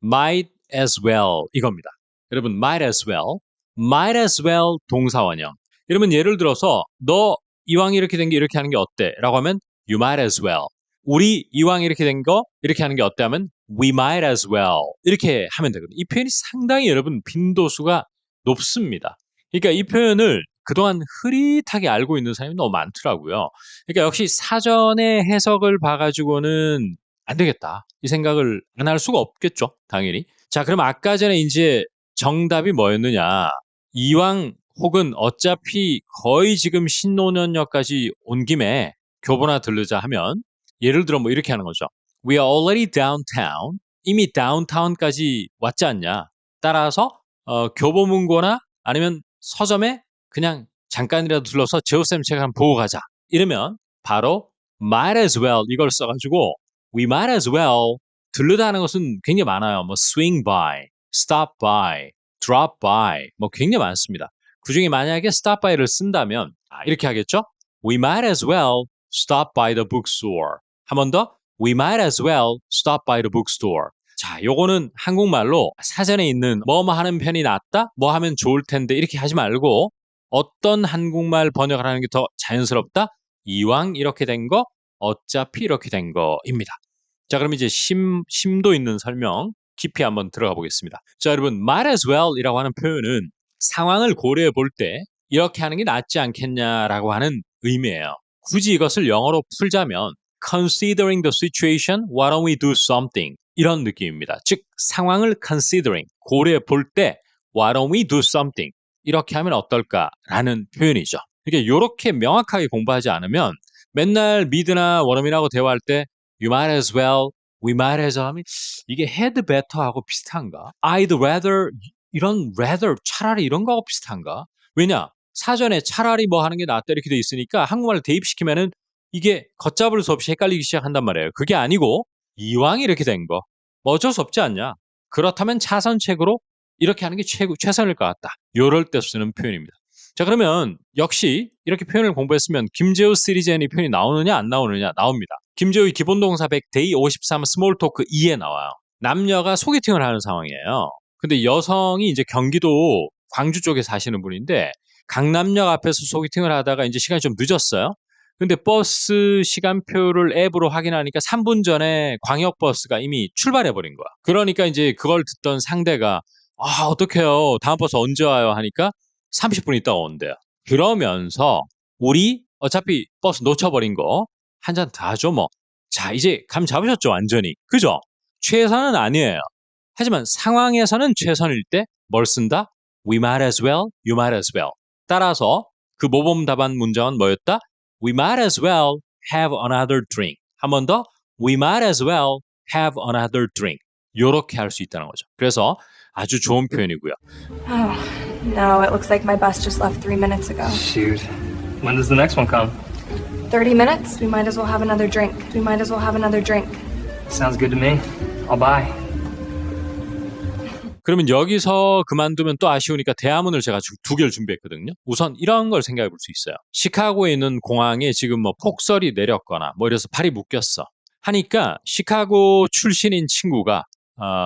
might as well 이겁니다. 여러분 might as well 동사원형. 여러분 예를 들어서 너 이왕 이렇게 된 게 이렇게 하는 게 어때? 라고 하면 you might as well. 우리 이왕 이렇게 된 거 이렇게 하는 게 어때 하면 we might as well. 이렇게 하면 되거든요. 이 표현이 상당히 여러분 빈도수가 높습니다. 그러니까 이 표현을 그동안 흐릿하게 알고 있는 사람이 너무 많더라고요. 그러니까 역시 사전에 해석을 봐가지고는 안 되겠다. 이 생각을 안 할 수가 없겠죠. 당연히. 자, 그럼 아까 전에 이제 정답이 뭐였느냐. 이왕 혹은 어차피 거의 지금 신논현역까지 온 김에 교보나 들르자 하면 예를 들어 뭐 이렇게 하는 거죠. We are already downtown. 이미 다운타운까지 왔지 않냐. 따라서 교보문고나 아니면 서점에 그냥 잠깐이라도 들러서 제오쌤 책 한번 보고 가자. 이러면 바로 might as well 이걸 써가지고 we might as well 들르다 하는 것은 굉장히 많아요. 뭐 swing by, stop by, drop by 뭐 굉장히 많습니다. 그중에 만약에 stop by를 쓴다면 이렇게 하겠죠? We might as well stop by the bookstore. 한 번 더 we might as well stop by the bookstore. 자, 요거는 한국말로 사전에 있는 뭐뭐 하는 편이 낫다? 뭐 하면 좋을 텐데 이렇게 하지 말고 어떤 한국말 번역을 하는 게 더 자연스럽다? 이왕 이렇게 된 거, 어차피 이렇게 된 거입니다. 자, 그럼 이제 심도 있는 설명 깊이 한번 들어가 보겠습니다. 자, 여러분 might as well 이라고 하는 표현은 상황을 고려해 볼 때 이렇게 하는 게 낫지 않겠냐라고 하는 의미예요. 굳이 이것을 영어로 풀자면 considering the situation, why don't we do something? 이런 느낌입니다. 즉 상황을 considering, 고려해 볼 때 why don't we do something? 이렇게 하면 어떨까라는 표현이죠. 이게 이렇게 명확하게 공부하지 않으면 맨날 미드나 원어민하고 대화할 때 you might as well, we might as well 하면 이게 had better하고 비슷한가? I'd rather 이런 rather 차라리 이런 거하고 비슷한가? 왜냐? 사전에 차라리 뭐 하는 게 낫다 이렇게 돼 있으니까 한국말을 대입시키면은 이게 걷잡을 수 없이 헷갈리기 시작한단 말이에요. 그게 아니고 이왕 이렇게 된 거 뭐 어쩔 수 없지 않냐. 그렇다면 차선책으로 이렇게 하는 게 최선일 것 같다. 이럴 때 쓰는 표현입니다. 자, 그러면 역시 이렇게 표현을 공부했으면 김재우 시리즈에 이 표현이 나오느냐 안 나오느냐 나옵니다. 김재우의 기본동사 100 데이 53 스몰 토크 2에 나와요. 남녀가 소개팅을 하는 상황이에요. 근데 여성이 이제 경기도 광주 쪽에 사시는 분인데 강남역 앞에서 소개팅을 하다가 이제 시간이 좀 늦었어요. 근데 버스 시간표를 앱으로 확인하니까 3분 전에 광역버스가 이미 출발해버린 거야. 그러니까 이제 그걸 듣던 상대가 어떡해요. 다음 버스 언제 와요? 하니까 30분 있다가 온대요. 그러면서 우리 어차피 버스 놓쳐버린 거 한 잔 더 하죠 뭐. 자, 이제 감 잡으셨죠 완전히. 그죠? 최선은 아니에요. 하지만 상황에서는 최선일 때 뭘 쓴다? We might as well, you might as well. 따라서 그 모범 답안 문장은 뭐였다? We might as well have another drink. 한 번 더. We might as well have another drink. 요렇게 할 수 있다는 거죠. 그래서 아주 좋은 표현이고요. Oh, no, it looks like my bus just left 3 minutes ago. Shoot. When does the next one come? 30 minutes? We might as well have another drink. We might as well have another drink. Sounds good to me. I'll buy. 그러면 여기서 그만두면 또 아쉬우니까 대화문을 제가 두 개를 준비했거든요. 우선 이런 걸 생각해 볼 수 있어요. 시카고에 있는 공항에 지금 뭐 폭설이 내렸거나 뭐 이래서 발이 묶였어. 하니까 시카고 출신인 친구가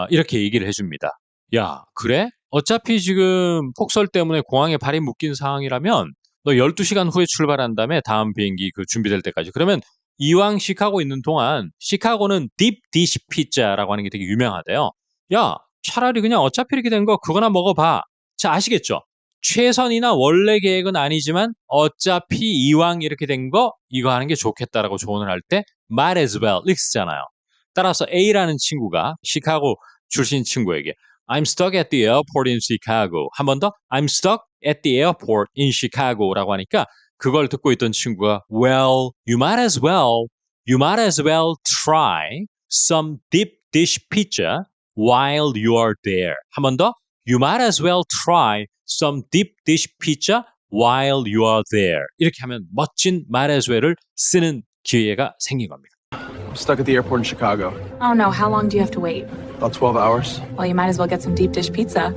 이렇게 얘기를 해줍니다. 야, 그래? 어차피 지금 폭설 때문에 공항에 발이 묶인 상황이라면 너 12시간 후에 출발한 다음에 다음 비행기 그 준비될 때까지. 그러면 이왕 시카고 있는 동안 시카고는 딥디시 피자라고 하는 게 되게 유명하대요. 야, 차라리 그냥 어차피 이렇게 된 거 그거나 먹어봐. 자, 아시겠죠? 최선이나 원래 계획은 아니지만 어차피 이왕 이렇게 된 거 이거 하는 게 좋겠다라고 조언을 할 때 might as well 이렇게 쓰잖아요. 따라서 A라는 친구가 시카고 출신 친구에게 I'm stuck at the airport in Chicago. 한 번 더 I'm stuck at the airport in Chicago라고 하니까 그걸 듣고 있던 친구가 Well, you might as well try some deep dish pizza while you are there. 한 번 더. You might as well try some deep dish pizza while you are there. 이렇게 하면 멋진 might as well을 쓰는 기회가 생긴 겁니다. I'm stuck at the airport in Chicago. Oh no, how long do you have to wait? About 12 hours. Well, you might as well get some deep dish pizza.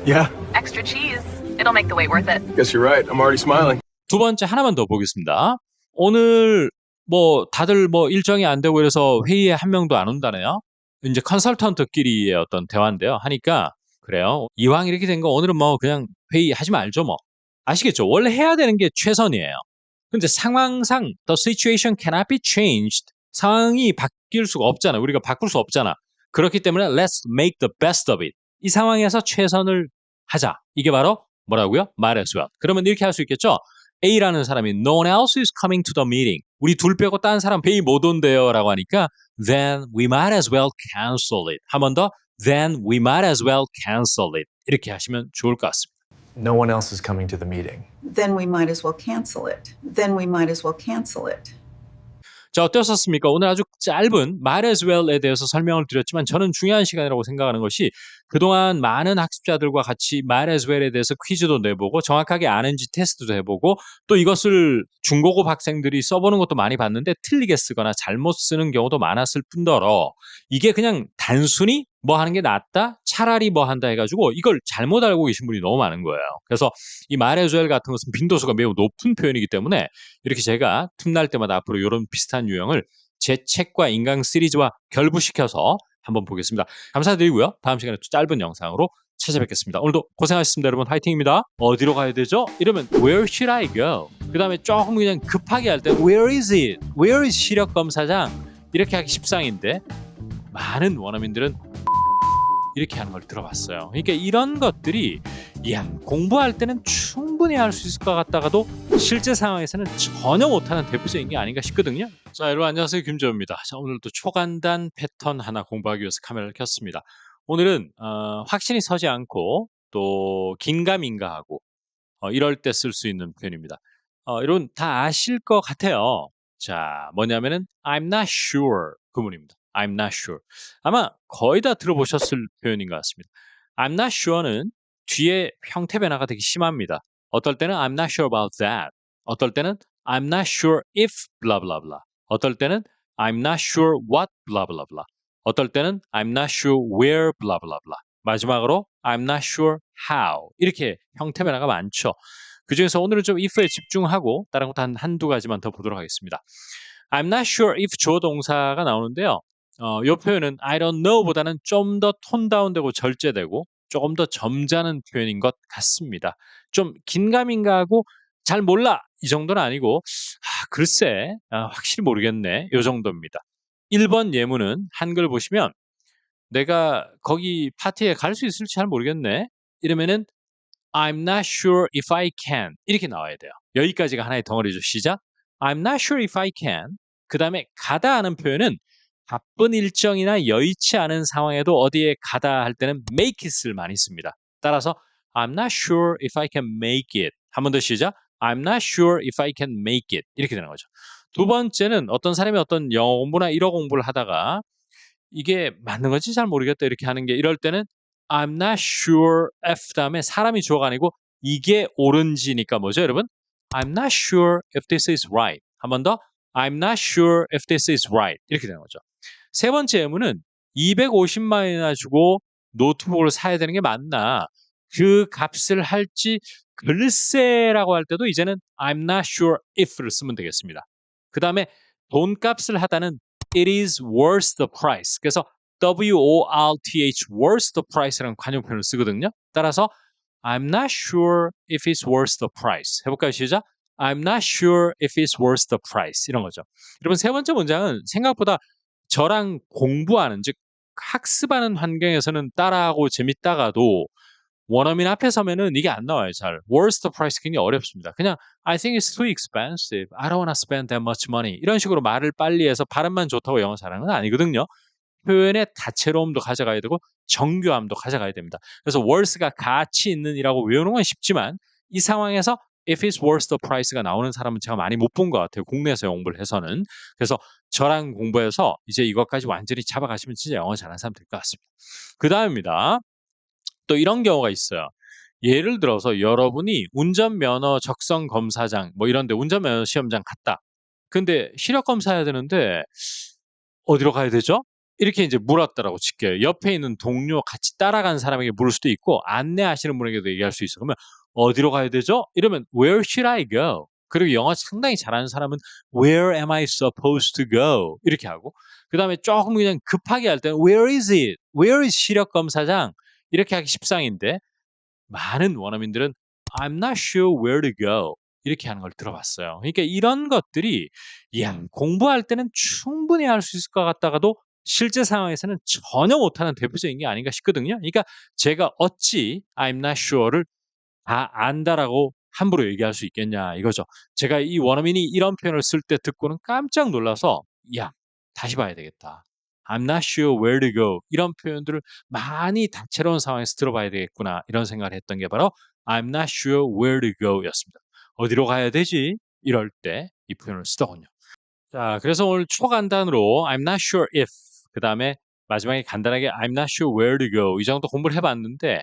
Yeah, Extra cheese. It'll make the wait worth it. guess you're right. I'm already smiling. 두 번째 하나만 더 보겠습니다. 오늘 뭐 다들 뭐 일정이 안 되고 이래서 회의에 한 명도 안 온다네요. 이제 컨설턴트끼리의 어떤 대화인데요. 하니까 그래요. 이왕 이렇게 된 거 오늘은 뭐 그냥 회의하지 말죠 뭐. 아시겠죠? 원래 해야 되는 게 최선이에요. 근데 상황상 the situation cannot be changed. 상황이 바뀔 수가 없잖아. 우리가 바꿀 수 없잖아. 그렇기 때문에 let's make the best of it. 이 상황에서 최선을 하자. 이게 바로 뭐라고요? might as well. 그러면 이렇게 할 수 있겠죠? A라는 사람이 no one else is coming to the meeting. 우리 둘 빼고 다른 사람 회의 못 온대요 라고 하니까 then we might as well cancel it. 한 번 더 then we might as well cancel it. 이렇게 하시면 좋을 것 같습니다. No one else is coming to the meeting. Then we might as well cancel it. Then we might as well cancel it. 자, 어떠셨습니까? 오늘 아주 짧은 might as well에 대해서 설명을 드렸지만 저는 중요한 시간이라고 생각하는 것이 그동안 많은 학습자들과 같이 might as well에 대해서 퀴즈도 내보고 정확하게 아는지 테스트도 해보고 또 이것을 중고급 학생들이 써보는 것도 많이 봤는데 틀리게 쓰거나 잘못 쓰는 경우도 많았을 뿐더러 이게 그냥 단순히 뭐 하는 게 낫다? 차라리 뭐 한다 해가지고 이걸 잘못 알고 계신 분이 너무 많은 거예요. 그래서 이 might as well 같은 것은 빈도수가 매우 높은 표현이기 때문에 이렇게 제가 틈날 때마다 앞으로 이런 비슷한 유형을 제 책과 인강 시리즈와 결부시켜서 한번 보겠습니다. 감사드리고요. 다음 시간에 또 짧은 영상으로 찾아뵙겠습니다. 오늘도 고생하셨습니다. 여러분 화이팅입니다. 어디로 가야 되죠? 이러면 Where should I go? 그 다음에 조금 그냥 급하게 할 때 Where is it? Where is 시력검사장? 이렇게 하기 십상인데 많은 원어민들은 이렇게 하는 걸 들어봤어요. 그러니까 이런 것들이 공부할 때는 충분히 할 수 있을 것 같다가도 실제 상황에서는 전혀 못하는 대표적인 게 아닌가 싶거든요. 자, 여러분 안녕하세요. 김재호입니다. 자, 오늘도 초간단 패턴 하나 공부하기 위해서 카메라를 켰습니다. 오늘은 확신이 서지 않고 또 긴가민가하고 이럴 때 쓸 수 있는 표현입니다. 여러분 다 아실 것 같아요. 자, 뭐냐면은 I'm not sure 구문입니다. I'm not sure. 아마 거의 다 들어보셨을 표현인 것 같습니다. I'm not sure는 뒤에 형태 변화가 되게 심합니다. 어떨 때는 I'm not sure about that. 어떨 때는 I'm not sure if blah blah blah. 어떨 때는 I'm not sure what blah blah blah. 어떨 때는 I'm not sure where blah blah blah. 마지막으로 I'm not sure how. 이렇게 형태 변화가 많죠. 그중에서 오늘은 좀 if에 집중하고 다른 것도 한두 가지만 더 보도록 하겠습니다. I'm not sure if 주어 동사가 나오는데요. 이 표현은 I don't know보다는 좀 더 톤 다운되고 절제되고 조금 더 점잖은 표현인 것 같습니다. 좀 긴가민가하고 잘 몰라 이 정도는 아니고 글쎄 확실히 모르겠네 이 정도입니다. 1번 예문은 한글 보시면 내가 거기 파티에 갈 수 있을지 잘 모르겠네 이러면은 I'm not sure if I can 이렇게 나와야 돼요. 여기까지가 하나의 덩어리죠. 시작. I'm not sure if I can. 그 다음에 가다 하는 표현은 바쁜 일정이나 여의치 않은 상황에도 어디에 가다 할 때는 make it을 많이 씁니다. 따라서 I'm not sure if I can make it. 한 번 더 시작. I'm not sure if I can make it. 이렇게 되는 거죠. 두 번째는 어떤 사람이 어떤 영어 공부나 일어 공부를 하다가 이게 맞는 건지 잘 모르겠다 이렇게 하는 게 이럴 때는 I'm not sure if 다음에 사람이 주어가 아니고 이게 옳은지니까 뭐죠 여러분? I'm not sure if this is right. 한 번 더 I'm not sure if this is right. 이렇게 되는 거죠. 세 번째 예문은 250만 원이나 주고 노트북을 사야 되는 게 맞나? 그 값을 할지 글쎄라고 할 때도 이제는 I'm not sure if를 쓰면 되겠습니다. 그 다음에 돈값을 하다는 it is worth the price. 그래서 worth worth the price라는 관용 표현을 쓰거든요. 따라서 I'm not sure if it's worth the price. 해볼까요? 시작. I'm not sure if it's worth the price. 이런 거죠. 여러분 세 번째 문장은 생각보다 저랑 공부하는 즉 학습하는 환경에서는 따라하고 재밌다가도 원어민 앞에 서면은 이게 안 나와요. 잘. worth the price 굉장히 어렵습니다. 그냥 I think it's too expensive. I don't want to spend that much money. 이런 식으로 말을 빨리 해서 발음만 좋다고 영어 잘하는 건 아니거든요. 표현의 다채로움도 가져가야 되고 정교함도 가져가야 됩니다. 그래서 worth가 가치 있는 이라고 외우는 건 쉽지만 이 상황에서 if it's worth the price가 나오는 사람은 제가 많이 못 본 것 같아요. 국내에서 공부를 해서는. 그래서 저랑 공부해서 이제 이것까지 완전히 잡아가시면 진짜 영어 잘하는 사람 될 것 같습니다. 그 다음입니다. 또 이런 경우가 있어요. 예를 들어서 여러분이 운전면허 적성 검사장 뭐 이런 데 운전면허 시험장 갔다. 근데 시력 검사해야 되는데 어디로 가야 되죠? 이렇게 이제 물었다라고 칠게요. 옆에 있는 동료 같이 따라간 사람에게 물을 수도 있고 안내하시는 분에게도 얘기할 수 있어. 그러면 어디로 가야 되죠? 이러면 where should I go? 그리고 영어 상당히 잘하는 사람은 where am I supposed to go? 이렇게 하고 그 다음에 조금 그냥 급하게 할 때는 where is it? where is 시력 검사장? 이렇게 하기 십상인데 많은 원어민들은 I'm not sure where to go. 이렇게 하는 걸 들어봤어요. 그러니까 이런 것들이 공부할 때는 충분히 할 수 있을 것 같다가도 실제 상황에서는 전혀 못하는 대표적인 게 아닌가 싶거든요. 그러니까 제가 어찌 I'm not sure를 다 안다라고 함부로 얘기할 수 있겠냐 이거죠. 제가 이 원어민이 이런 표현을 쓸 때 듣고는 깜짝 놀라서 다시 봐야 되겠다. I'm not sure where to go. 이런 표현들을 많이 다채로운 상황에서 들어봐야 되겠구나. 이런 생각을 했던 게 바로 I'm not sure where to go 였습니다. 어디로 가야 되지? 이럴 때 이 표현을 쓰더군요. 자, 그래서 오늘 초간단으로 I'm not sure if 그 다음에 마지막에 간단하게 I'm not sure where to go 이 정도 공부를 해봤는데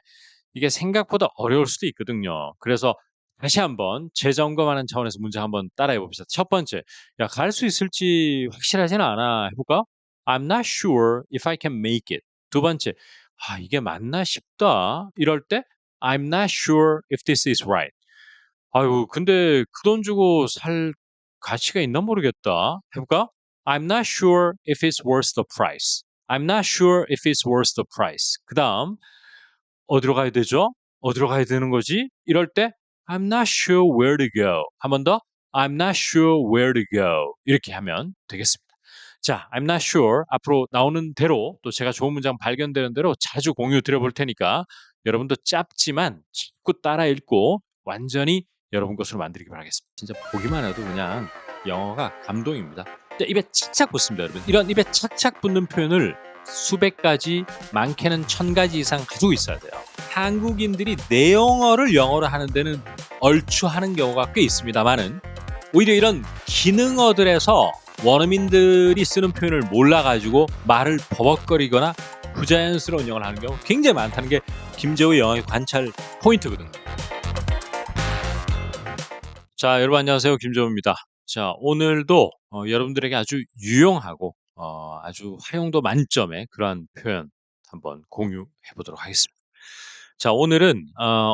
이게 생각보다 어려울 수도 있거든요. 그래서 다시 한번 재점검하는 차원에서 문제 한번 따라해 봅시다. 첫 번째, 갈 수 있을지 확실하지는 않아. 해볼까? I'm not sure if I can make it. 두 번째, 이게 맞나 싶다. 이럴 때 I'm not sure if this is right. 아유, 근데 그 돈 주고 살 가치가 있나 모르겠다. 해볼까? I'm not sure if it's worth the price. I'm not sure if it's worth the price. 그 다음, 어디로 가야 되죠? 어디로 가야 되는 거지? 이럴 때 I'm not sure where to go. 한 번 더 I'm not sure where to go. 이렇게 하면 되겠습니다. 자, I'm not sure 앞으로 나오는 대로 또 제가 좋은 문장 발견되는 대로 자주 공유 드려볼 테니까 여러분도 짧지만 자꾸 따라 읽고 완전히 여러분 것으로 만들기 바라겠습니다. 진짜 보기만 해도 그냥 영어가 감동입니다. 입에 착착 붙습니다, 여러분. 이런 입에 착착 붙는 표현을 수백 가지, 많게는 1000가지 이상 가지고 있어야 돼요. 한국인들이 내 영어를 영어로 하는 데는 얼추 하는 경우가 꽤 있습니다만은 오히려 이런 기능어들에서 원어민들이 쓰는 표현을 몰라가지고 말을 버벅거리거나 부자연스러운 영어를 하는 경우 굉장히 많다는 게 김재우의 영어의 관찰 포인트거든요. 자, 여러분 안녕하세요. 김재우입니다. 자, 오늘도 여러분들에게 아주 유용하고 아주 활용도 만점의 그러한 표현 한번 공유해 보도록 하겠습니다. 자, 오늘은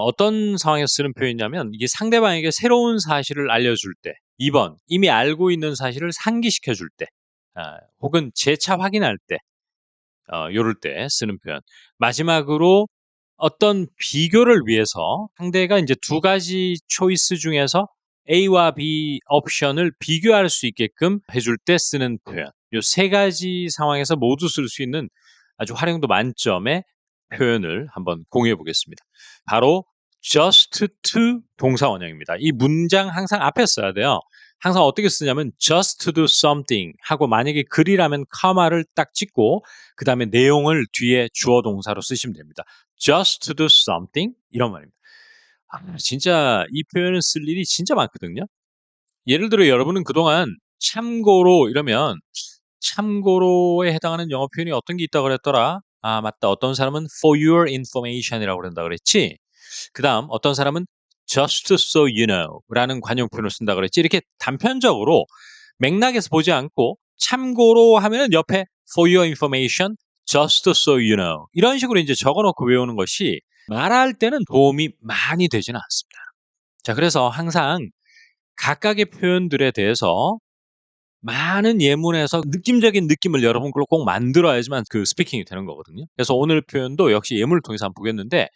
어떤 상황에서 쓰는 표현이냐면 이게 상대방에게 새로운 사실을 알려줄 때 2번, 이미 알고 있는 사실을 상기시켜 줄 때 혹은 재차 확인할 때 요럴 때 쓰는 표현. 마지막으로 어떤 비교를 위해서 상대가 이제 두 가지 초이스 중에서 A와 B 옵션을 비교할 수 있게끔 해줄 때 쓰는 표현. 요 세 가지 상황에서 모두 쓸 수 있는 아주 활용도 만점의 표현을 한번 공유해 보겠습니다. 바로 just to 동사 원형입니다. 이 문장 항상 앞에 써야 돼요. 항상 어떻게 쓰냐면 just to do something 하고 만약에 글이라면 카마를 딱 찍고 그 다음에 내용을 뒤에 주어 동사로 쓰시면 됩니다. just to do something 이런 말입니다. 진짜 이 표현을 쓸 일이 진짜 많거든요. 예를 들어 여러분은 그동안 참고로 이러면 참고로에 해당하는 영어 표현이 어떤 게 있다고 그랬더라? 맞다. 어떤 사람은 for your information이라고 그런다 그랬지. 그 다음 어떤 사람은 just so you know 라는 관용 표현을 쓴다 그랬지. 이렇게 단편적으로 맥락에서 보지 않고 참고로 하면은 옆에 for your information, just so you know 이런 식으로 이제 적어놓고 외우는 것이 말할 때는 도움이 많이 되지는 않습니다. 자, 그래서 항상 각각의 표현들에 대해서 많은 예문에서 느낌적인 느낌을 여러분 걸로 꼭 만들어야지만 그 스피킹이 되는 거거든요. 그래서 오늘 표현도 역시 예문을 통해서 한번 보겠는데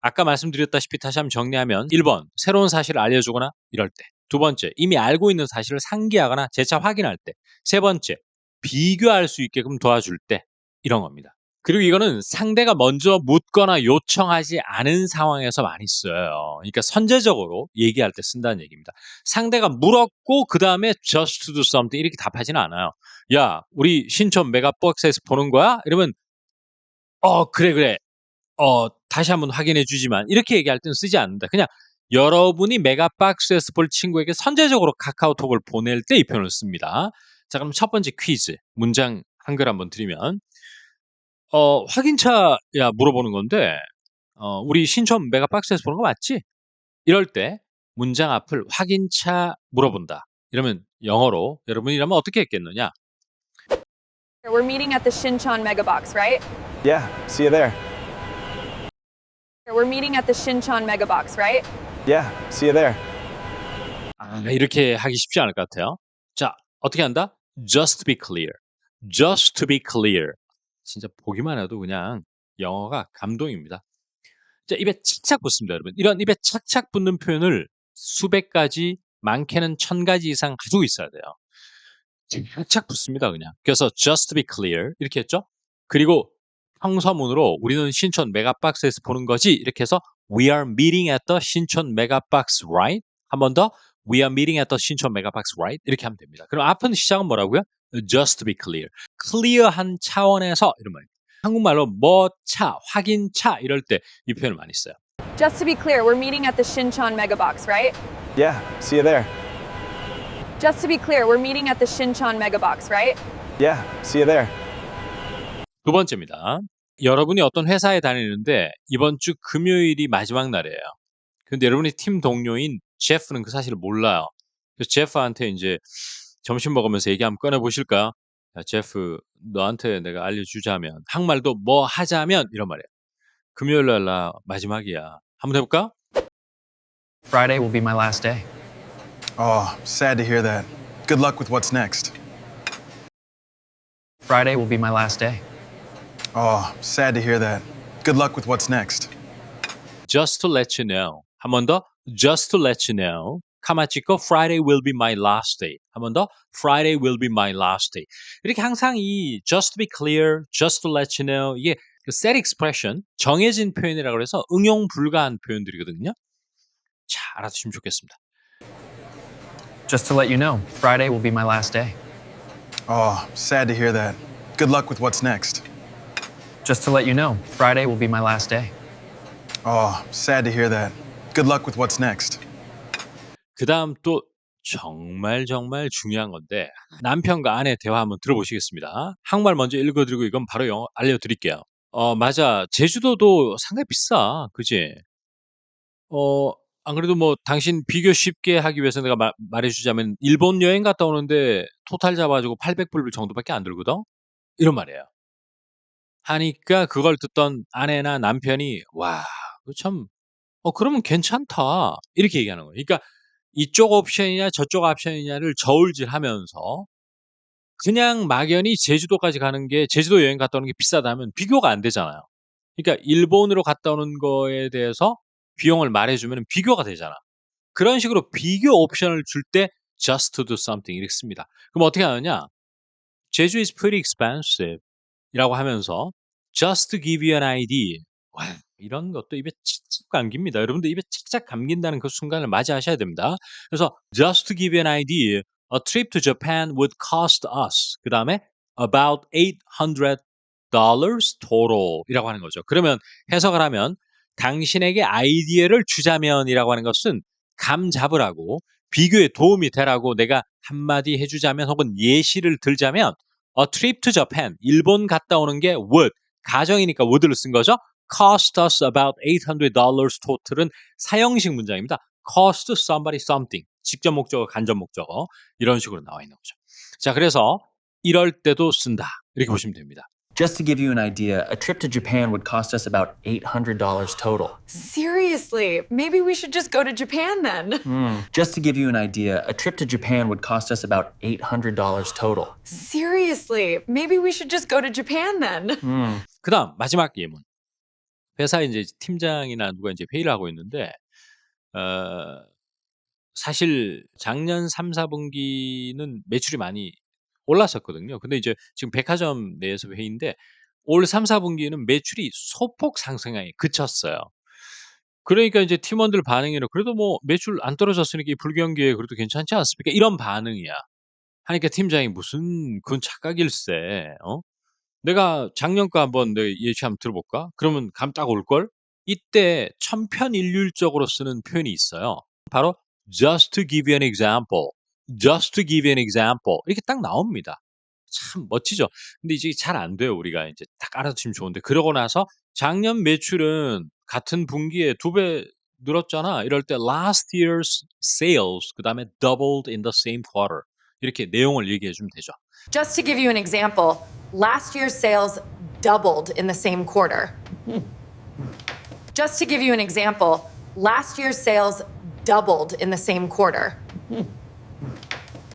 아까 말씀드렸다시피 다시 한번 정리하면 1번, 새로운 사실을 알려주거나 이럴 때. 두 번째, 이미 알고 있는 사실을 상기하거나 재차 확인할 때. 세 번째, 비교할 수 있게끔 도와줄 때. 이런 겁니다. 그리고 이거는 상대가 먼저 묻거나 요청하지 않은 상황에서 많이 써요. 그러니까 선제적으로 얘기할 때 쓴다는 얘기입니다. 상대가 물었고 그 다음에 just to do something 이렇게 답하지는 않아요. 야, 우리 신촌 메가박스에서 보는 거야? 이러면 그래. 다시 한번 확인해 주지만 이렇게 얘기할 때는 쓰지 않는다. 그냥 여러분이 메가박스에서 볼 친구에게 선제적으로 카카오톡을 보낼 때 이 표현을 씁니다. 자, 그럼 첫 번째 퀴즈. 문장 한글 한번 드리면 확인차야 물어보는 건데 우리 신촌 메가박스에서 보는 거 맞지? 이럴 때 문장 앞을 확인차 물어본다. 이러면 영어로 여러분이라면 어떻게 했겠느냐? We're meeting at the Shinchon Megabox, right? Yeah, see you there. We're meeting at the Shinchon Megabox, right? Yeah, see you there. 이렇게 하기 쉽지 않을 것 같아요. 자, 어떻게 한다? Just to be clear. Just to be clear. 진짜 보기만 해도 그냥 영어가 감동입니다. 자, 입에 착착 붙습니다, 여러분. 이런 입에 착착 붙는 표현을 수백 가지, 많게는 1000가지 이상 가지고 있어야 돼요. 착착 붙습니다, 그냥. 그래서 just to be clear 이렇게 했죠. 그리고 평서문으로 우리는 신촌 메가박스에서 보는 거지 이렇게 해서 we are meeting at the 신촌 메가박스, right? 한 번 더 we are meeting at the 신촌 메가박스, right? 이렇게 하면 됩니다. 그럼 앞은 시작은 뭐라고요? just to be clear. 클리어한 차원에서 이런 말입니다. 한국말로 차, 확인차 이럴 때 이 표현을 많이 써요. Just to be clear, we're meeting at the Shinchon Megabox, right? Yeah, see you there. Just to be clear, we're meeting at the Shinchon Megabox, right? Yeah, see you there. 두 번째입니다. 여러분이 어떤 회사에 다니는데 이번 주 금요일이 마지막 날이에요. 근데 여러분이 팀 동료인 제프는 그 사실을 몰라요. 그래서 제프한테 이제 점심 먹으면서 얘기 한번 꺼내보실까요? 야, 제프, 너한테 내가 알려주자면, 한국말도 뭐 하자면 이런 말이에요. 금요일 날 나 마지막이야. 한번 해볼까? Friday will be my last day. Oh, sad to hear that. Good luck with what's next. Friday will be my last day. Oh, sad to hear that. Good luck with what's next. Just to let you know. 한 번 더. Just to let you know. 카마 찍고 Friday will be my last day. 한 번 더. Friday will be my last day. 이렇게 항상 이 just to be clear, just to let you know 이게 그 set expression, 정해진 표현이라고 해서 응용 불가한 표현들이거든요. 자, 알아두시면 좋겠습니다. Just to let you know, Friday will be my last day. Oh, sad to hear that. Good luck with what's next. Just to let you know, Friday will be my last day. Oh, sad to hear that. Good luck with what's next. 그 다음 또 정말 중요한 건데 남편과 아내 대화 한번 들어보시겠습니다. 한국말 먼저 읽어드리고 이건 바로 영어 알려드릴게요. 맞아. 제주도도 상당히 비싸. 그지? 안 그래도 뭐 당신 비교 쉽게 하기 위해서 내가 말해주자면 일본 여행 갔다 오는데 토탈 잡아가지고 800불 정도밖에 안 들거든? 이런 말이에요. 하니까 그걸 듣던 아내나 남편이 와, 참, 그러면 괜찮다. 이렇게 얘기하는 거예요. 그러니까 이쪽 옵션이냐 저쪽 옵션이냐를 저울질하면서 그냥 막연히 제주도까지 가는 게 제주도 여행 갔다 오는 게 비싸다면 비교가 안 되잖아요. 그러니까 일본으로 갔다 오는 거에 대해서 비용을 말해주면 비교가 되잖아. 그런 식으로 비교 옵션을 줄 때 just to do something 이렇게 씁니다. 그럼 어떻게 하느냐? 제주 is pretty expensive 이라고 하면서 just to give you an idea. 와, 이런 것도 입에 착착 감깁니다. 여러분들 입에 착착 감긴다는 그 순간을 맞이하셔야 됩니다. 그래서 just to give you an idea, a trip to Japan would cost us. 그 다음에 about $800 total 이라고 하는 거죠. 그러면 해석을 하면 당신에게 아이디어를 주자면이라고 하는 것은 감 잡으라고 비교에 도움이 되라고 내가 한마디 해주자면 혹은 예시를 들자면 a trip to Japan, 일본 갔다 오는 게 would, 가정이니까 would를 쓴 거죠. cost us about $800 total은 사형식 문장입니다. cost somebody something, 직접 목적어, 간접 목적어 이런 식으로 나와 있는 거죠. 자, 그래서 이럴 때도 쓴다. 이렇게 보시면 됩니다. Just to give you an idea, a trip to Japan would cost us about $800 total. Seriously, maybe we should just go to Japan then. Just to give you an idea, a trip to Japan would cost us about $800 total. Seriously, maybe we should just go to Japan then. 그 다음 마지막 예문. 회사에 이제 팀장이나 누가 이제 회의를 하고 있는데 사실 작년 3, 4분기는 매출이 많이 올랐었거든요. 근데 이제 지금 백화점 내에서 회의인데 올 3, 4분기는 매출이 소폭 상승에 그쳤어요. 그러니까 이제 팀원들 반응이는 그래도 뭐 매출 안 떨어졌으니까 이 불경기에 그래도 괜찮지 않습니까? 이런 반응이야. 하니까 팀장이 무슨 그건 착각일세. 내가 작년 거 한번 내가 예시 한번 들어볼까? 그러면 감 딱 올걸? 이때 천편일률적으로 쓰는 표현이 있어요. 바로 just to give you an example, just to give you an example 이렇게 딱 나옵니다. 참 멋지죠. 근데 이제 잘 안 돼요. 우리가 이제 딱 알아두시면 좋은데 그러고 나서 작년 매출은 같은 분기에 2배 늘었잖아. 이럴 때 last year's sales 그다음에 doubled in the same quarter 이렇게 내용을 얘기해 주면 되죠. Just to give you an example, last year's sales doubled in the same quarter. Just to give you an example, last year's sales doubled in the same quarter.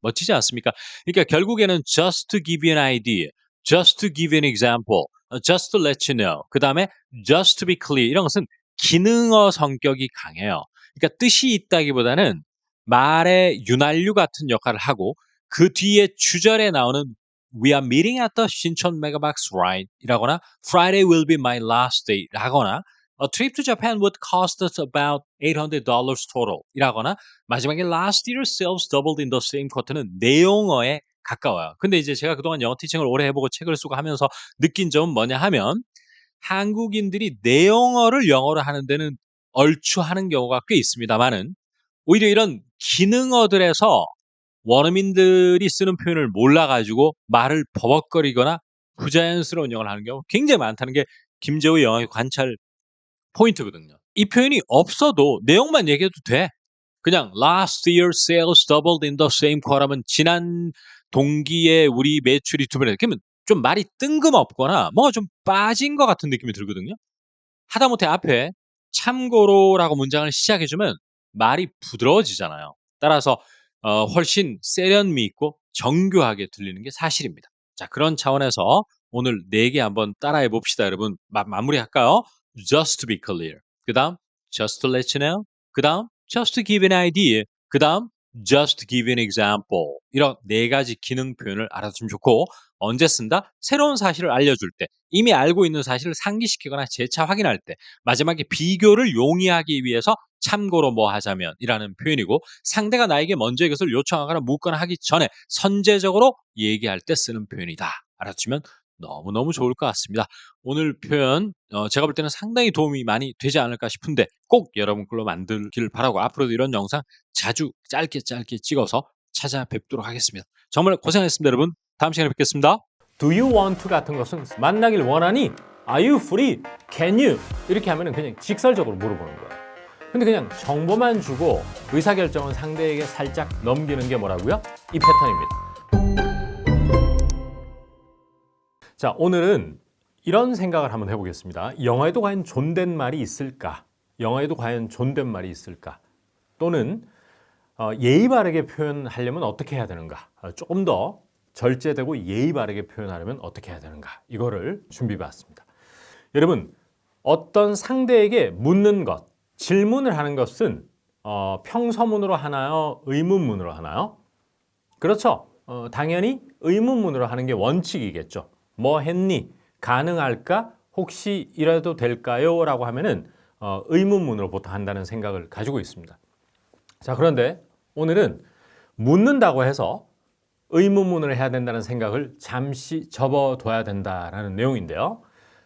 멋지지 않습니까? 그러니까 결국에는 just to give you an idea, just to give you an example, just to let you know, 그 다음에 just to be clear 이런 것은 기능어 성격이 강해요. 그러니까 뜻이 있다기보다는 말의 윤활유 같은 역할을 하고 그 뒤에 주절에 나오는 We are meeting at the 신촌 메가박스 right 이라거나 Friday will be my last day 라거나 A trip to Japan would cost us about $800 total 이라거나 마지막에 last year's sales doubled in the same quarter는 내용어에 가까워요. 근데 이제 제가 그동안 영어 티칭을 오래 해보고 책을 쓰고 하면서 느낀 점은 뭐냐 하면 한국인들이 내용어를 영어로 하는 데는 얼추하는 경우가 꽤 있습니다만은 오히려 이런 기능어들에서 원어민들이 쓰는 표현을 몰라가지고 말을 버벅거리거나 부자연스러운 영어를 하는 경우가 굉장히 많다는 게 김재우의 영어의 관찰 포인트거든요. 이 표현이 없어도 내용만 얘기해도 돼. 그냥 last year sales doubled in the same quarter면 지난 동기에 우리 매출이 2배를 그러면 좀 말이 뜬금없거나 뭔가 좀 빠진 것 같은 느낌이 들거든요. 하다못해 앞에 참고로라고 문장을 시작해주면 말이 부드러워지잖아요. 따라서 훨씬 세련미 있고 정교하게 들리는 게 사실입니다. 자, 그런 차원에서 오늘 4개 한번 따라해 봅시다. 여러분 마무리할까요? Just to be clear. 그 다음 just to let you know. 그 다음 just to give an idea. 그 다음 just to give an example. 이런 4가지 기능 표현을 알아두면 좋고 언제 쓴다? 새로운 사실을 알려줄 때, 이미 알고 있는 사실을 상기시키거나 재차 확인할 때, 마지막에 비교를 용이하기 위해서 참고로 뭐 하자면 이라는 표현이고 상대가 나에게 먼저 이것을 요청하거나 묻거나 하기 전에 선제적으로 얘기할 때 쓰는 표현이다. 알아두시면 너무너무 좋을 것 같습니다. 오늘 표현 제가 볼 때는 상당히 도움이 많이 되지 않을까 싶은데 꼭 여러분 걸로 만들기를 바라고 앞으로도 이런 영상 자주 짧게 찍어서 찾아뵙도록 하겠습니다. 정말 고생하셨습니다, 여러분. 다음 시간에 뵙겠습니다. Do you want to 같은 것은 만나길 원하니? Are you free? Can you? 이렇게 하면 그냥 직설적으로 물어보는 거예요. 근데 그냥 정보만 주고 의사결정은 상대에게 살짝 넘기는 게 뭐라고요? 이 패턴입니다. 자, 오늘은 이런 생각을 한번 해보겠습니다. 영어에도 과연 존댓말이 있을까? 영어에도 과연 존댓말이 있을까? 또는 예의 바르게 표현하려면 어떻게 해야 되는가? 조금 더 절제되고 예의 바르게 표현하려면 어떻게 해야 되는가? 이거를 준비해봤습니다. 여러분, 어떤 상대에게 묻는 것, 질문을 하는 것은 평서문으로 하나요? 의문문으로 하나요? 그렇죠. 당연히 의문문으로 하는 게 원칙이겠죠. 뭐 했니? 가능할까? 혹시 이래도 될까요? 라고 하면은 의문문으로 보통 한다는 생각을 가지고 있습니다. 자, 그런데 오늘은 묻는다고 해서 의문문을 해야 된다는 생각을 잠시 접어둬야 된다라는 내용인데요.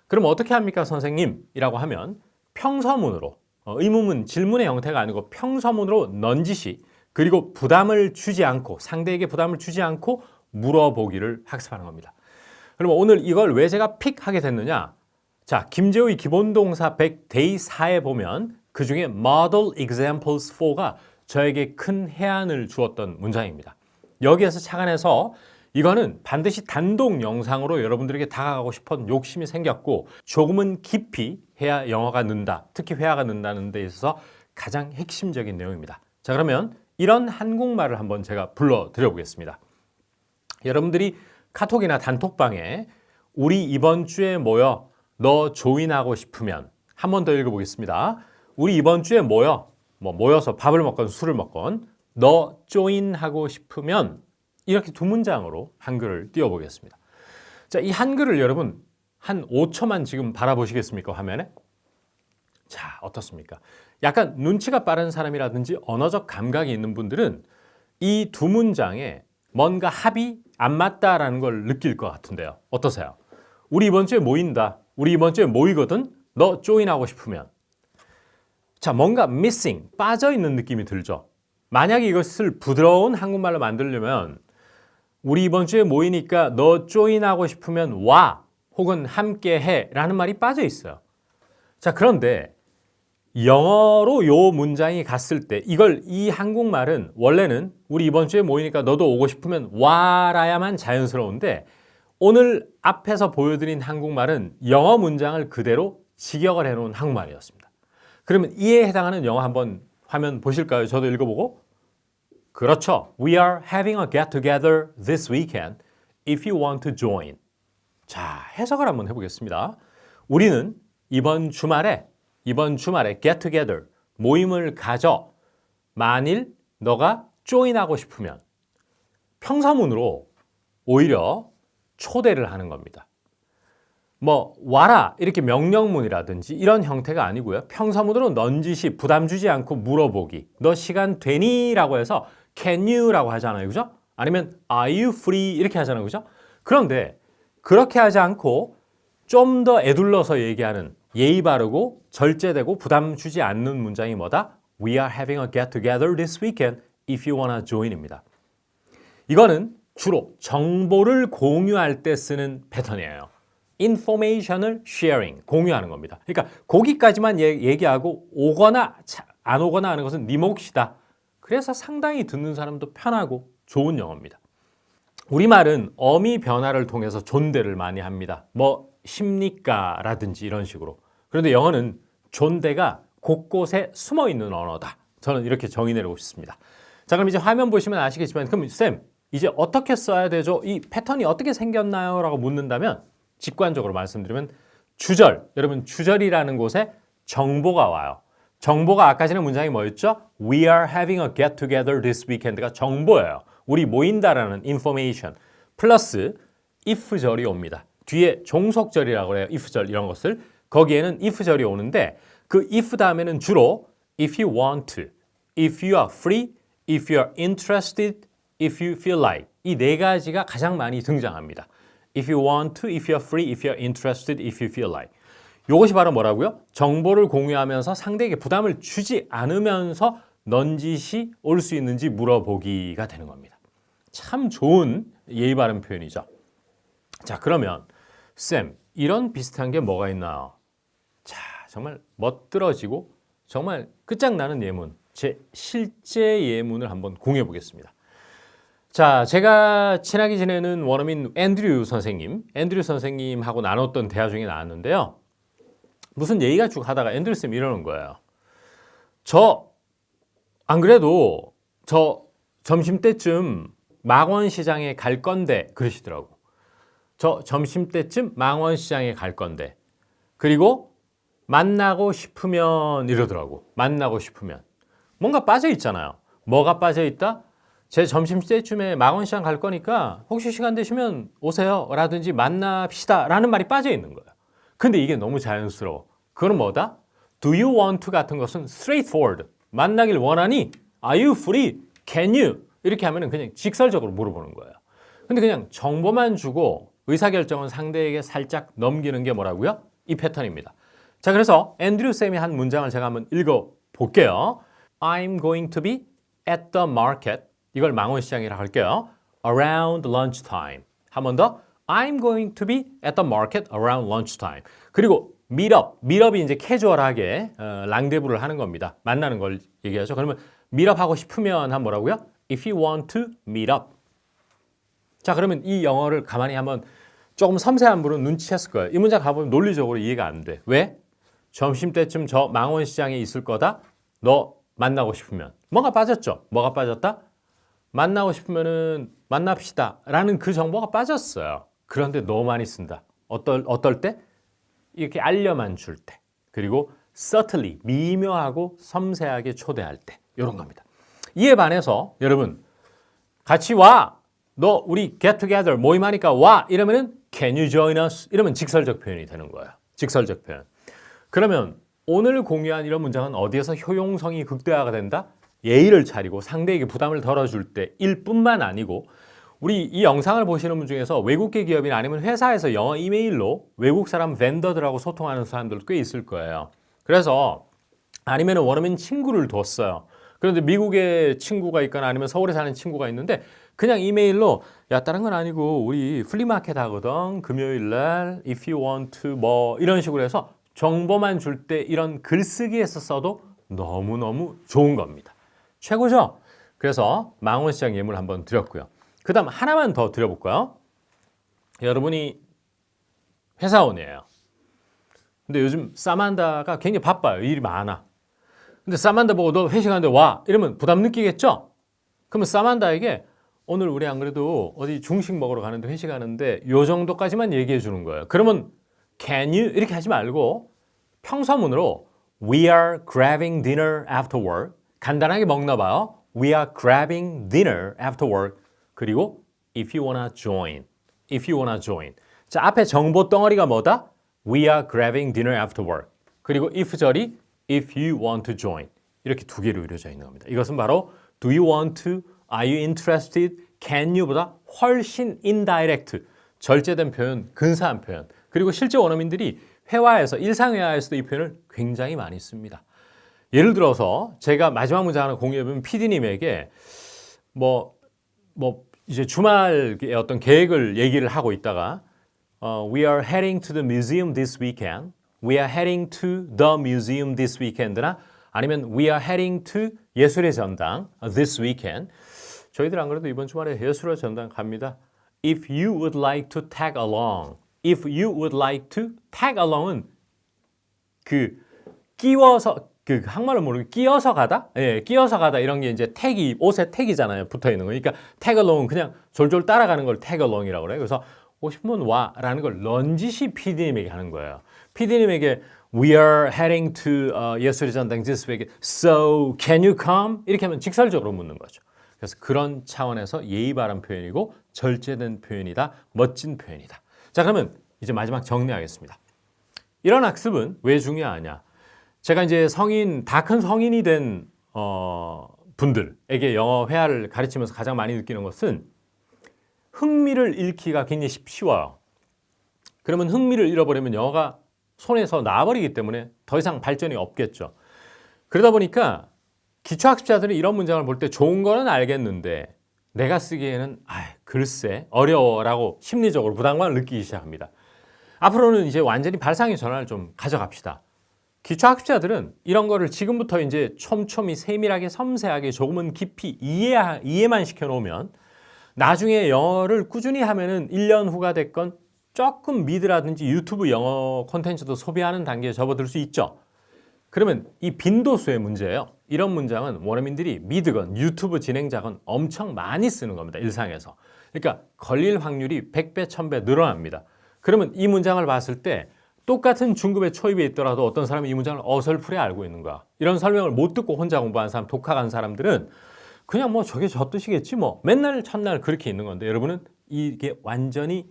그럼 어떻게 합니까, 선생님? 이라고 하면 평서문으로, 의문문, 질문의 형태가 아니고 평서문으로 넌지시, 그리고 부담을 주지 않고, 상대에게 부담을 주지 않고 물어보기를 학습하는 겁니다. 그럼 오늘 이걸 왜 제가 픽하게 됐느냐? 자, 김재우의 기본동사 100 day 4에 보면 그 중에 model examples 4가 저에게 큰 해안을 주었던 문장입니다. 여기에서 착안해서 이거는 반드시 단독 영상으로 여러분들에게 다가가고 싶은 욕심이 생겼고 조금은 깊이 해야 영어가 는다, 특히 회화가 는다는 데 있어서 가장 핵심적인 내용입니다. 자, 그러면 이런 한국말을 한번 제가 불러드려 보겠습니다. 여러분들이 카톡이나 단톡방에 우리 이번 주에 모여 너 조인하고 싶으면 한 번 더 읽어보겠습니다. 우리 이번 주에 모여서 밥을 먹건 술을 먹건 너 조인하고 싶으면 이렇게 두 문장으로 한글을 띄워보겠습니다. 자, 이 한글을 여러분 한 5초만 지금 바라보시겠습니까, 화면에? 자, 어떻습니까? 약간 눈치가 빠른 사람이라든지 언어적 감각이 있는 분들은 이 두 문장에 뭔가 합이 안 맞다라는 걸 느낄 것 같은데요. 어떠세요? 우리 이번 주에 모인다. 우리 이번 주에 모이거든. 너 조인하고 싶으면. 자, 뭔가 missing, 빠져있는 느낌이 들죠. 만약에 이것을 부드러운 한국말로 만들려면 우리 이번 주에 모이니까 너 조인하고 싶으면 와 혹은 함께 해 라는 말이 빠져 있어요. 자, 그런데 영어로 요 문장이 갔을 때 이 한국말은 원래는 우리 이번 주에 모이니까 너도 오고 싶으면 와라야만 자연스러운데 오늘 앞에서 보여드린 한국말은 영어 문장을 그대로 직역을 해놓은 한국말이었습니다. 그러면 이에 해당하는 영어 한번 화면 보실까요? 저도 읽어보고. 그렇죠. We are having a get together this weekend if you want to join. 자, 해석을 한번 해보겠습니다. 우리는 이번 주말에 get together, 모임을 가져. 만일 너가 join하고 싶으면 평서문으로 오히려 초대를 하는 겁니다. 뭐 와라 이렇게 명령문이라든지 이런 형태가 아니고요. 평서문으로 넌지시 부담 주지 않고 물어보기. 너 시간 되니? 라고 해서 can you? 라고 하잖아요. 그죠? 아니면 are you free? 이렇게 하잖아요. 그죠? 그런데 그렇게 하지 않고 좀 더 애둘러서 얘기하는 예의 바르고 절제되고 부담 주지 않는 문장이 뭐다? We are having a get together this weekend if you wanna join입니다. 이거는 주로 정보를 공유할 때 쓰는 패턴이에요. information을 sharing, 공유하는 겁니다. 그러니까 거기까지만 얘기하고 오거나 안 오거나 하는 것은 네 몫이다. 그래서 상당히 듣는 사람도 편하고 좋은 영어입니다. 우리말은 어미 변화를 통해서 존대를 많이 합니다. 뭐 십니까? 라든지 이런 식으로. 그런데 영어는 존대가 곳곳에 숨어 있는 언어다. 저는 이렇게 정의 내리고 싶습니다. 자, 그럼 이제 화면 보시면 아시겠지만 그럼 쌤, 이제 어떻게 써야 되죠? 이 패턴이 어떻게 생겼나요? 라고 묻는다면 직관적으로 말씀드리면 주절, 여러분 주절이라는 곳에 정보가 와요. 정보가 아까 전에 문장이 뭐였죠? We are having a get together this weekend가 정보예요. 우리 모인다라는 information 플러스 if절이 옵니다. 뒤에 종속절이라고 해요. if절 이런 것을. 거기에는 if절이 오는데 그 if 다음에는 주로 if you want to, if you are free, if you are interested, if you feel like 이 네 가지가 가장 많이 등장합니다. If you want to, if you are free, if you are interested, if you feel like. 이것이 바로 뭐라고요? 정보를 공유하면서 상대에게 부담을 주지 않으면서 넌지시 올 수 있는지 물어보기가 되는 겁니다. 참 좋은 예의 바른 표현이죠. 자, 그러면 쌤, 이런 비슷한 게 뭐가 있나요? 자, 정말 멋들어지고 정말 끝장나는 예문, 제 실제 예문을 한번 공유해 보겠습니다. 자, 제가 친하게 지내는 원어민 앤드류 선생님하고 나눴던 대화 중에 나왔는데요. 무슨 얘기가 쭉 하다가 앤드류 쌤이 이러는 거예요. 안 그래도 저 점심때쯤 망원시장에 갈 건데 그러시더라고. 저 점심때쯤 망원시장에 갈 건데 그리고 만나고 싶으면 이러더라고. 만나고 싶으면. 뭔가 빠져있잖아요. 뭐가 빠져있다? 제 점심때쯤에 망원시장 갈 거니까 혹시 시간 되시면 오세요 라든지 만납시다 라는 말이 빠져있는 거예요. 근데 이게 너무 자연스러워. 그건 뭐다? Do you want to 같은 것은 straightforward. 만나길 원하니? Are you free? Can you? 이렇게 하면 그냥 직설적으로 물어보는 거예요. 근데 그냥 정보만 주고 의사결정은 상대에게 살짝 넘기는 게 뭐라고요? 이 패턴입니다. 자, 그래서 앤드류 쌤이 한 문장을 제가 한번 읽어볼게요. I'm going to be at the market. 이걸 망원시장이라고 할게요. Around lunchtime. 한 번 더. I'm going to be at the market around lunchtime. 그리고 meetup이 이제 캐주얼하게 랑데부를 하는 겁니다. 만나는 걸 얘기하죠. 그러면 meet up 하고 싶으면 한 뭐라고요? If you want to meet up. 자, 그러면 이 영어를 가만히 한번 조금 섬세한 분은 눈치챘을 거예요. 이 문장 가보면 논리적으로 이해가 안 돼. 왜? 점심때쯤 저 망원시장에 있을 거다? 너 만나고 싶으면. 뭐가 빠졌죠? 뭐가 빠졌다? 만나고 싶으면은 만납시다 라는 그 정보가 빠졌어요. 그런데 너무 많이 쓴다. 어떨 때? 이렇게 알려만 줄 때. 그리고 subtly, 미묘하고 섬세하게 초대할 때. 이런 겁니다. 이에 반해서 여러분 같이 와. 너 우리 get together 모임하니까 와. 이러면은 can you join us? 이러면 직설적 표현이 되는 거예요. 직설적 표현. 그러면 오늘 공유한 이런 문장은 어디에서 효용성이 극대화가 된다? 예의를 차리고 상대에게 부담을 덜어줄 때일 뿐만 아니고 우리 이 영상을 보시는 분 중에서 외국계 기업이나 아니면 회사에서 영어 이메일로 외국 사람 벤더들하고 소통하는 사람들도 꽤 있을 거예요. 그래서 아니면 원어민 친구를 뒀어요. 그런데 미국에 친구가 있거나 아니면 서울에 사는 친구가 있는데 그냥 이메일로 야 다른 건 아니고 우리 플리마켓 하거든 금요일 날 if you want to 뭐 이런 식으로 해서 정보만 줄 때 이런 글쓰기에서 써도 너무너무 좋은 겁니다. 최고죠? 그래서 망원시장 예물 한번 드렸고요. 그 다음 하나만 더 드려볼까요? 여러분이 회사원이에요. 근데 요즘 사만다가 굉장히 바빠요. 일이 많아. 근데 사만다 보고 너 회식하는데 와 이러면 부담 느끼겠죠? 그러면 사만다에게 오늘 우리 안 그래도 어디 중식 먹으러 가는데 회식하는데 요 정도까지만 얘기해 주는 거예요. 그러면 can you 이렇게 하지 말고 평서문으로 we are grabbing dinner after work 간단하게 먹나 봐요. we are grabbing dinner after work 그리고 if you wanna join if you wanna join 자 앞에 정보 덩어리가 뭐다? we are grabbing dinner after work 그리고 if 절이 if you want to join 이렇게 두 개로 이루어져 있는 겁니다. 이것은 바로 do you want to, are you interested, can you보다 훨씬 indirect, 절제된 표현, 근사한 표현 그리고 실제 원어민들이 회화에서 일상회화에서도 이 표현을 굉장히 많이 씁니다. 예를 들어서 제가 마지막 문장 하나 공유해보면 PD님에게 뭐 이제 주말에 어떤 계획을 얘기를 하고 있다가 we are heading to the museum this weekend. We are heading to the museum this weekend나 아니면 we are heading to 예술의 전당 this weekend. 저희들 안 그래도 이번 주말에 예술의 전당 갑니다. If you would like to tag along. If you would like to tag along은 그 끼워서 그 한말로 모르게 끼어서 가다? 예, 끼어서 가다 이런 게 이제 택이 옷에 택이잖아요. 붙어 있는 거. 그러니까 tag along은 그냥 졸졸 따라가는 걸 tag along이라고 그래요. 그래서 오시면 와라는 걸 넌지시 PD님에게 하는 거예요. PD님에게 we are heading to 예술의 전당 this week. So can you come? 이렇게 하면 직설적으로 묻는 거죠. 그래서 그런 차원에서 예의 바른 표현이고 절제된 표현이다. 멋진 표현이다. 자 그러면 이제 마지막 정리하겠습니다. 이런 학습은 왜 중요하냐? 제가 이제 다 큰 성인이 된 분들에게 영어 회화를 가르치면서 가장 많이 느끼는 것은 흥미를 잃기가 굉장히 쉬워요. 그러면 흥미를 잃어버리면 영어가 손에서 나와버리기 때문에 더 이상 발전이 없겠죠. 그러다 보니까 기초학습자들이 이런 문장을 볼 때 좋은 거는 알겠는데 내가 쓰기에는 글쎄 어려워라고 심리적으로 부담감을 느끼기 시작합니다. 앞으로는 이제 완전히 발상의 전환을 좀 가져갑시다. 기초학습자들은 이런 거를 지금부터 이제 촘촘히 세밀하게 섬세하게 조금은 깊이 이해만 시켜놓으면 나중에 영어를 꾸준히 하면은 1년 후가 됐건 조금 미드라든지 유튜브 영어 콘텐츠도 소비하는 단계에 접어들 수 있죠. 그러면 이 빈도수의 문제예요. 이런 문장은 원어민들이 미드건 유튜브 진행자건 엄청 많이 쓰는 겁니다. 일상에서. 그러니까 걸릴 확률이 100배, 1000배 늘어납니다. 그러면 이 문장을 봤을 때 똑같은 중급의 초입에 있더라도 어떤 사람이 이 문장을 어설프게 알고 있는 거야. 이런 설명을 못 듣고 혼자 공부하는 사람, 독학한 사람들은 그냥 뭐 저게 저 뜻이겠지 뭐 맨날 첫날 그렇게 있는 건데 여러분은 이게 완전히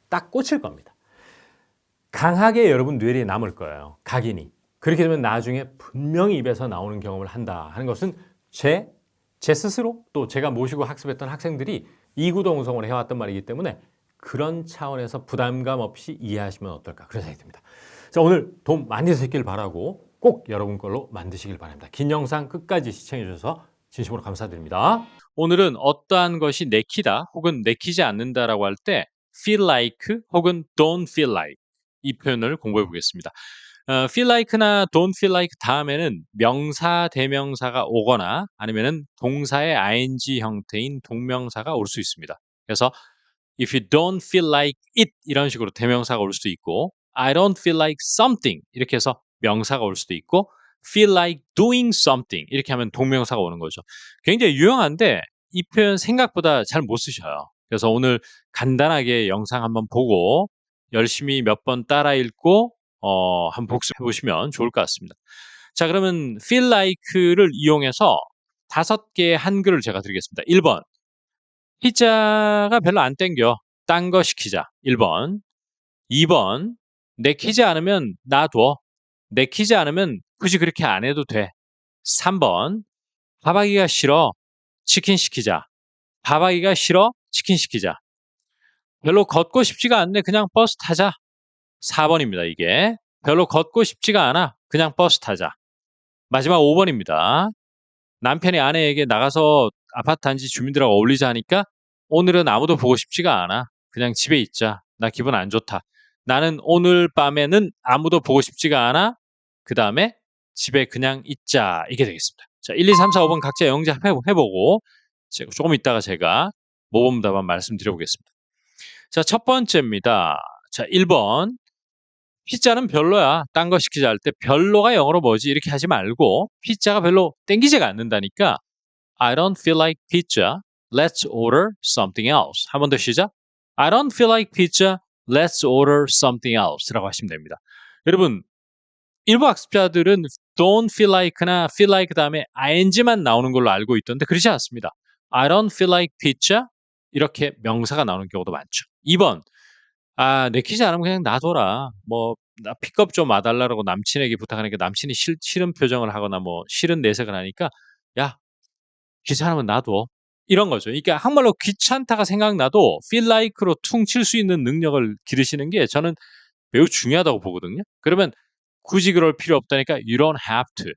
딱 꽂힐 겁니다. 강하게 여러분 뇌리에 남을 거예요. 각인이. 그렇게 되면 나중에 분명히 입에서 나오는 경험을 한다 하는 것은 제 스스로 또 제가 모시고 학습했던 학생들이 이구동성을 해왔던 말이기 때문에 그런 차원에서 부담감 없이 이해하시면 어떨까 그런 생각이 듭니다. 자, 오늘 도움 많이 되셨길 바라고 꼭 여러분 걸로 만드시길 바랍니다. 긴 영상 끝까지 시청해 주셔서 진심으로 감사드립니다. 오늘은 어떠한 것이 내키다 혹은 내키지 않는다라고 할 때 feel like 혹은 don't feel like 이 표현을 공부해 보겠습니다. feel like나 don't feel like 다음에는 명사, 대명사가 오거나 아니면은 동사의 ing 형태인 동명사가 올 수 있습니다. 그래서 if you don't feel like it 이런 식으로 대명사가 올 수도 있고 I don't feel like something 이렇게 해서 명사가 올 수도 있고 feel like doing something 이렇게 하면 동명사가 오는 거죠. 굉장히 유용한데 이 표현 생각보다 잘 못 쓰셔요. 그래서 오늘 간단하게 영상 한번 보고 열심히 몇 번 따라 읽고 한번 복습해 보시면 좋을 것 같습니다. 자, 그러면 feel like를 이용해서 5개의 한글을 제가 드리겠습니다. 1번. 피자가 별로 안 땡겨. 딴 거 시키자. 1번. 2번. 내키지 않으면 놔둬. 내키지 않으면 굳이 그렇게 안 해도 돼. 3번. 밥하기가 싫어. 치킨 시키자. 밥하기가 싫어. 치킨 시키자. 별로 걷고 싶지가 않네. 그냥 버스 타자. 4번입니다. 이게. 별로 걷고 싶지가 않아. 그냥 버스 타자. 마지막 5번입니다. 남편이 아내에게 나가서 아파트 단지 주민들하고 어울리자 하니까 오늘은 아무도 보고 싶지가 않아. 그냥 집에 있자. 나 기분 안 좋다. 나는 오늘 밤에는 아무도 보고 싶지가 않아. 그 다음에 집에 그냥 있자. 이게 되겠습니다. 자, 1, 2, 3, 4, 5번 각자 영작 해보고 조금 이따가 제가 모범 답안 말씀드려보겠습니다. 자, 첫 번째입니다. 자, 1번. 피자는 별로야. 딴 거 시키자 할 때 별로가 영어로 뭐지? 이렇게 하지 말고 피자가 별로 땡기지가 않는다니까 I don't feel like pizza. Let's order something else. 한 번 더 시작. I don't feel like pizza. Let's order something else. 라고 하시면 됩니다. 여러분, 일부 학습자들은 don't feel like나 feel like 다음에 ing만 나오는 걸로 알고 있던데 그렇지 않습니다. I don't feel like pizza. 이렇게 명사가 나오는 경우도 많죠. 2번. 내키지 않으면 그냥 놔둬라. 나 픽업 좀 와달라고 남친에게 부탁하니까 남친이 싫은 표정을 하거나 싫은 내색을 하니까, 야, 귀찮으면 놔둬. 이런 거죠. 그러니까 한말로 귀찮다가 생각나도 feel like로 퉁칠 수 있는 능력을 기르시는 게 저는 매우 중요하다고 보거든요. 그러면 굳이 그럴 필요 없다니까 you don't have to.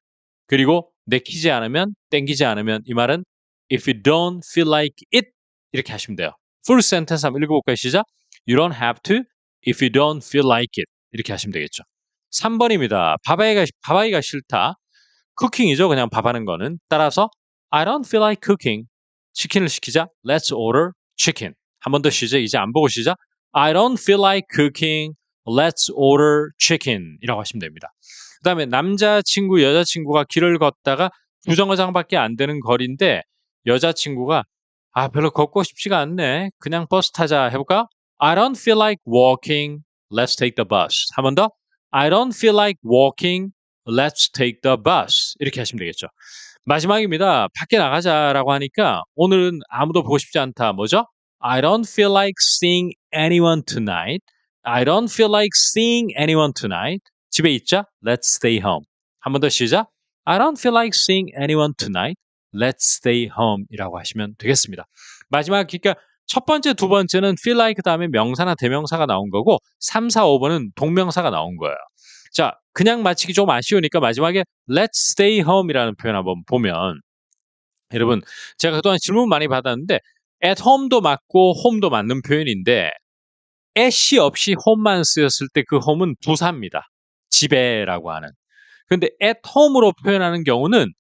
그리고 내키지 않으면, 땡기지 않으면 이 말은 if you don't feel like it 이렇게 하시면 돼요. full sentence 한번 읽어볼까요? 시작. You don't have to if you don't feel like it. 이렇게 하시면 되겠죠. 3번입니다. 밥하기가 싫다. 쿠킹이죠. 그냥 밥하는 거는. 따라서 I don't feel like cooking. 치킨을 시키자. Let's order chicken. 한 번 더 시작. 이제 안 보고 시작. I don't feel like cooking. Let's order chicken. 이라고 하시면 됩니다. 그 다음에 남자친구, 여자친구가 길을 걷다가 두 정거장밖에 안 되는 거리인데 여자친구가 별로 걷고 싶지가 않네. 그냥 버스 타자 해볼까? I don't feel like walking. Let's take the bus. 한 번 더. I don't feel like walking. Let's take the bus. 이렇게 하시면 되겠죠. 마지막입니다. 밖에 나가자라고 하니까 오늘은 아무도 보고 싶지 않다. 뭐죠? I don't feel like seeing anyone tonight. I don't feel like seeing anyone tonight. 집에 있자. Let's stay home. 한 번 더 시작. I don't feel like seeing anyone tonight. Let's stay home 이라고 하시면 되겠습니다. 마지막, 그러니까 첫 번째, 두 번째는 feel like 다음에 명사나 대명사가 나온 거고 3, 4, 5번은 동명사가 나온 거예요. 자, 그냥 마치기 좀 아쉬우니까 마지막에 let's stay home이라는 표현 한번 보면, 여러분, 제가 그동안 질문 많이 받았는데 at home도 맞고 home도 맞는 표현인데 at이 없이 home만 쓰였을 때 그 home은 부사입니다. 집에라고 하는. 근데 at home으로 표현하는 경우는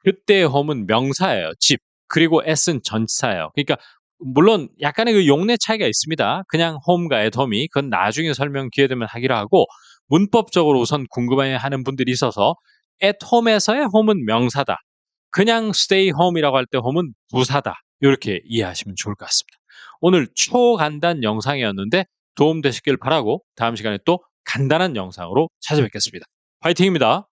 그때의 home은 명사예요. 집. 그리고 at은 전치사예요. 그러니까 물론 약간의 그 용례 차이가 있습니다. 그냥 home과 at home이. 그건 나중에 설명 기회 되면 하기로 하고, 문법적으로 우선 궁금해하는 분들이 있어서 at home에서의 home은 명사다. 그냥 stay home이라고 할 때 home은 부사다. 이렇게 이해하시면 좋을 것 같습니다. 오늘 초간단 영상이었는데 도움되시길 바라고 다음 시간에 또 간단한 영상으로 찾아뵙겠습니다. 화이팅입니다.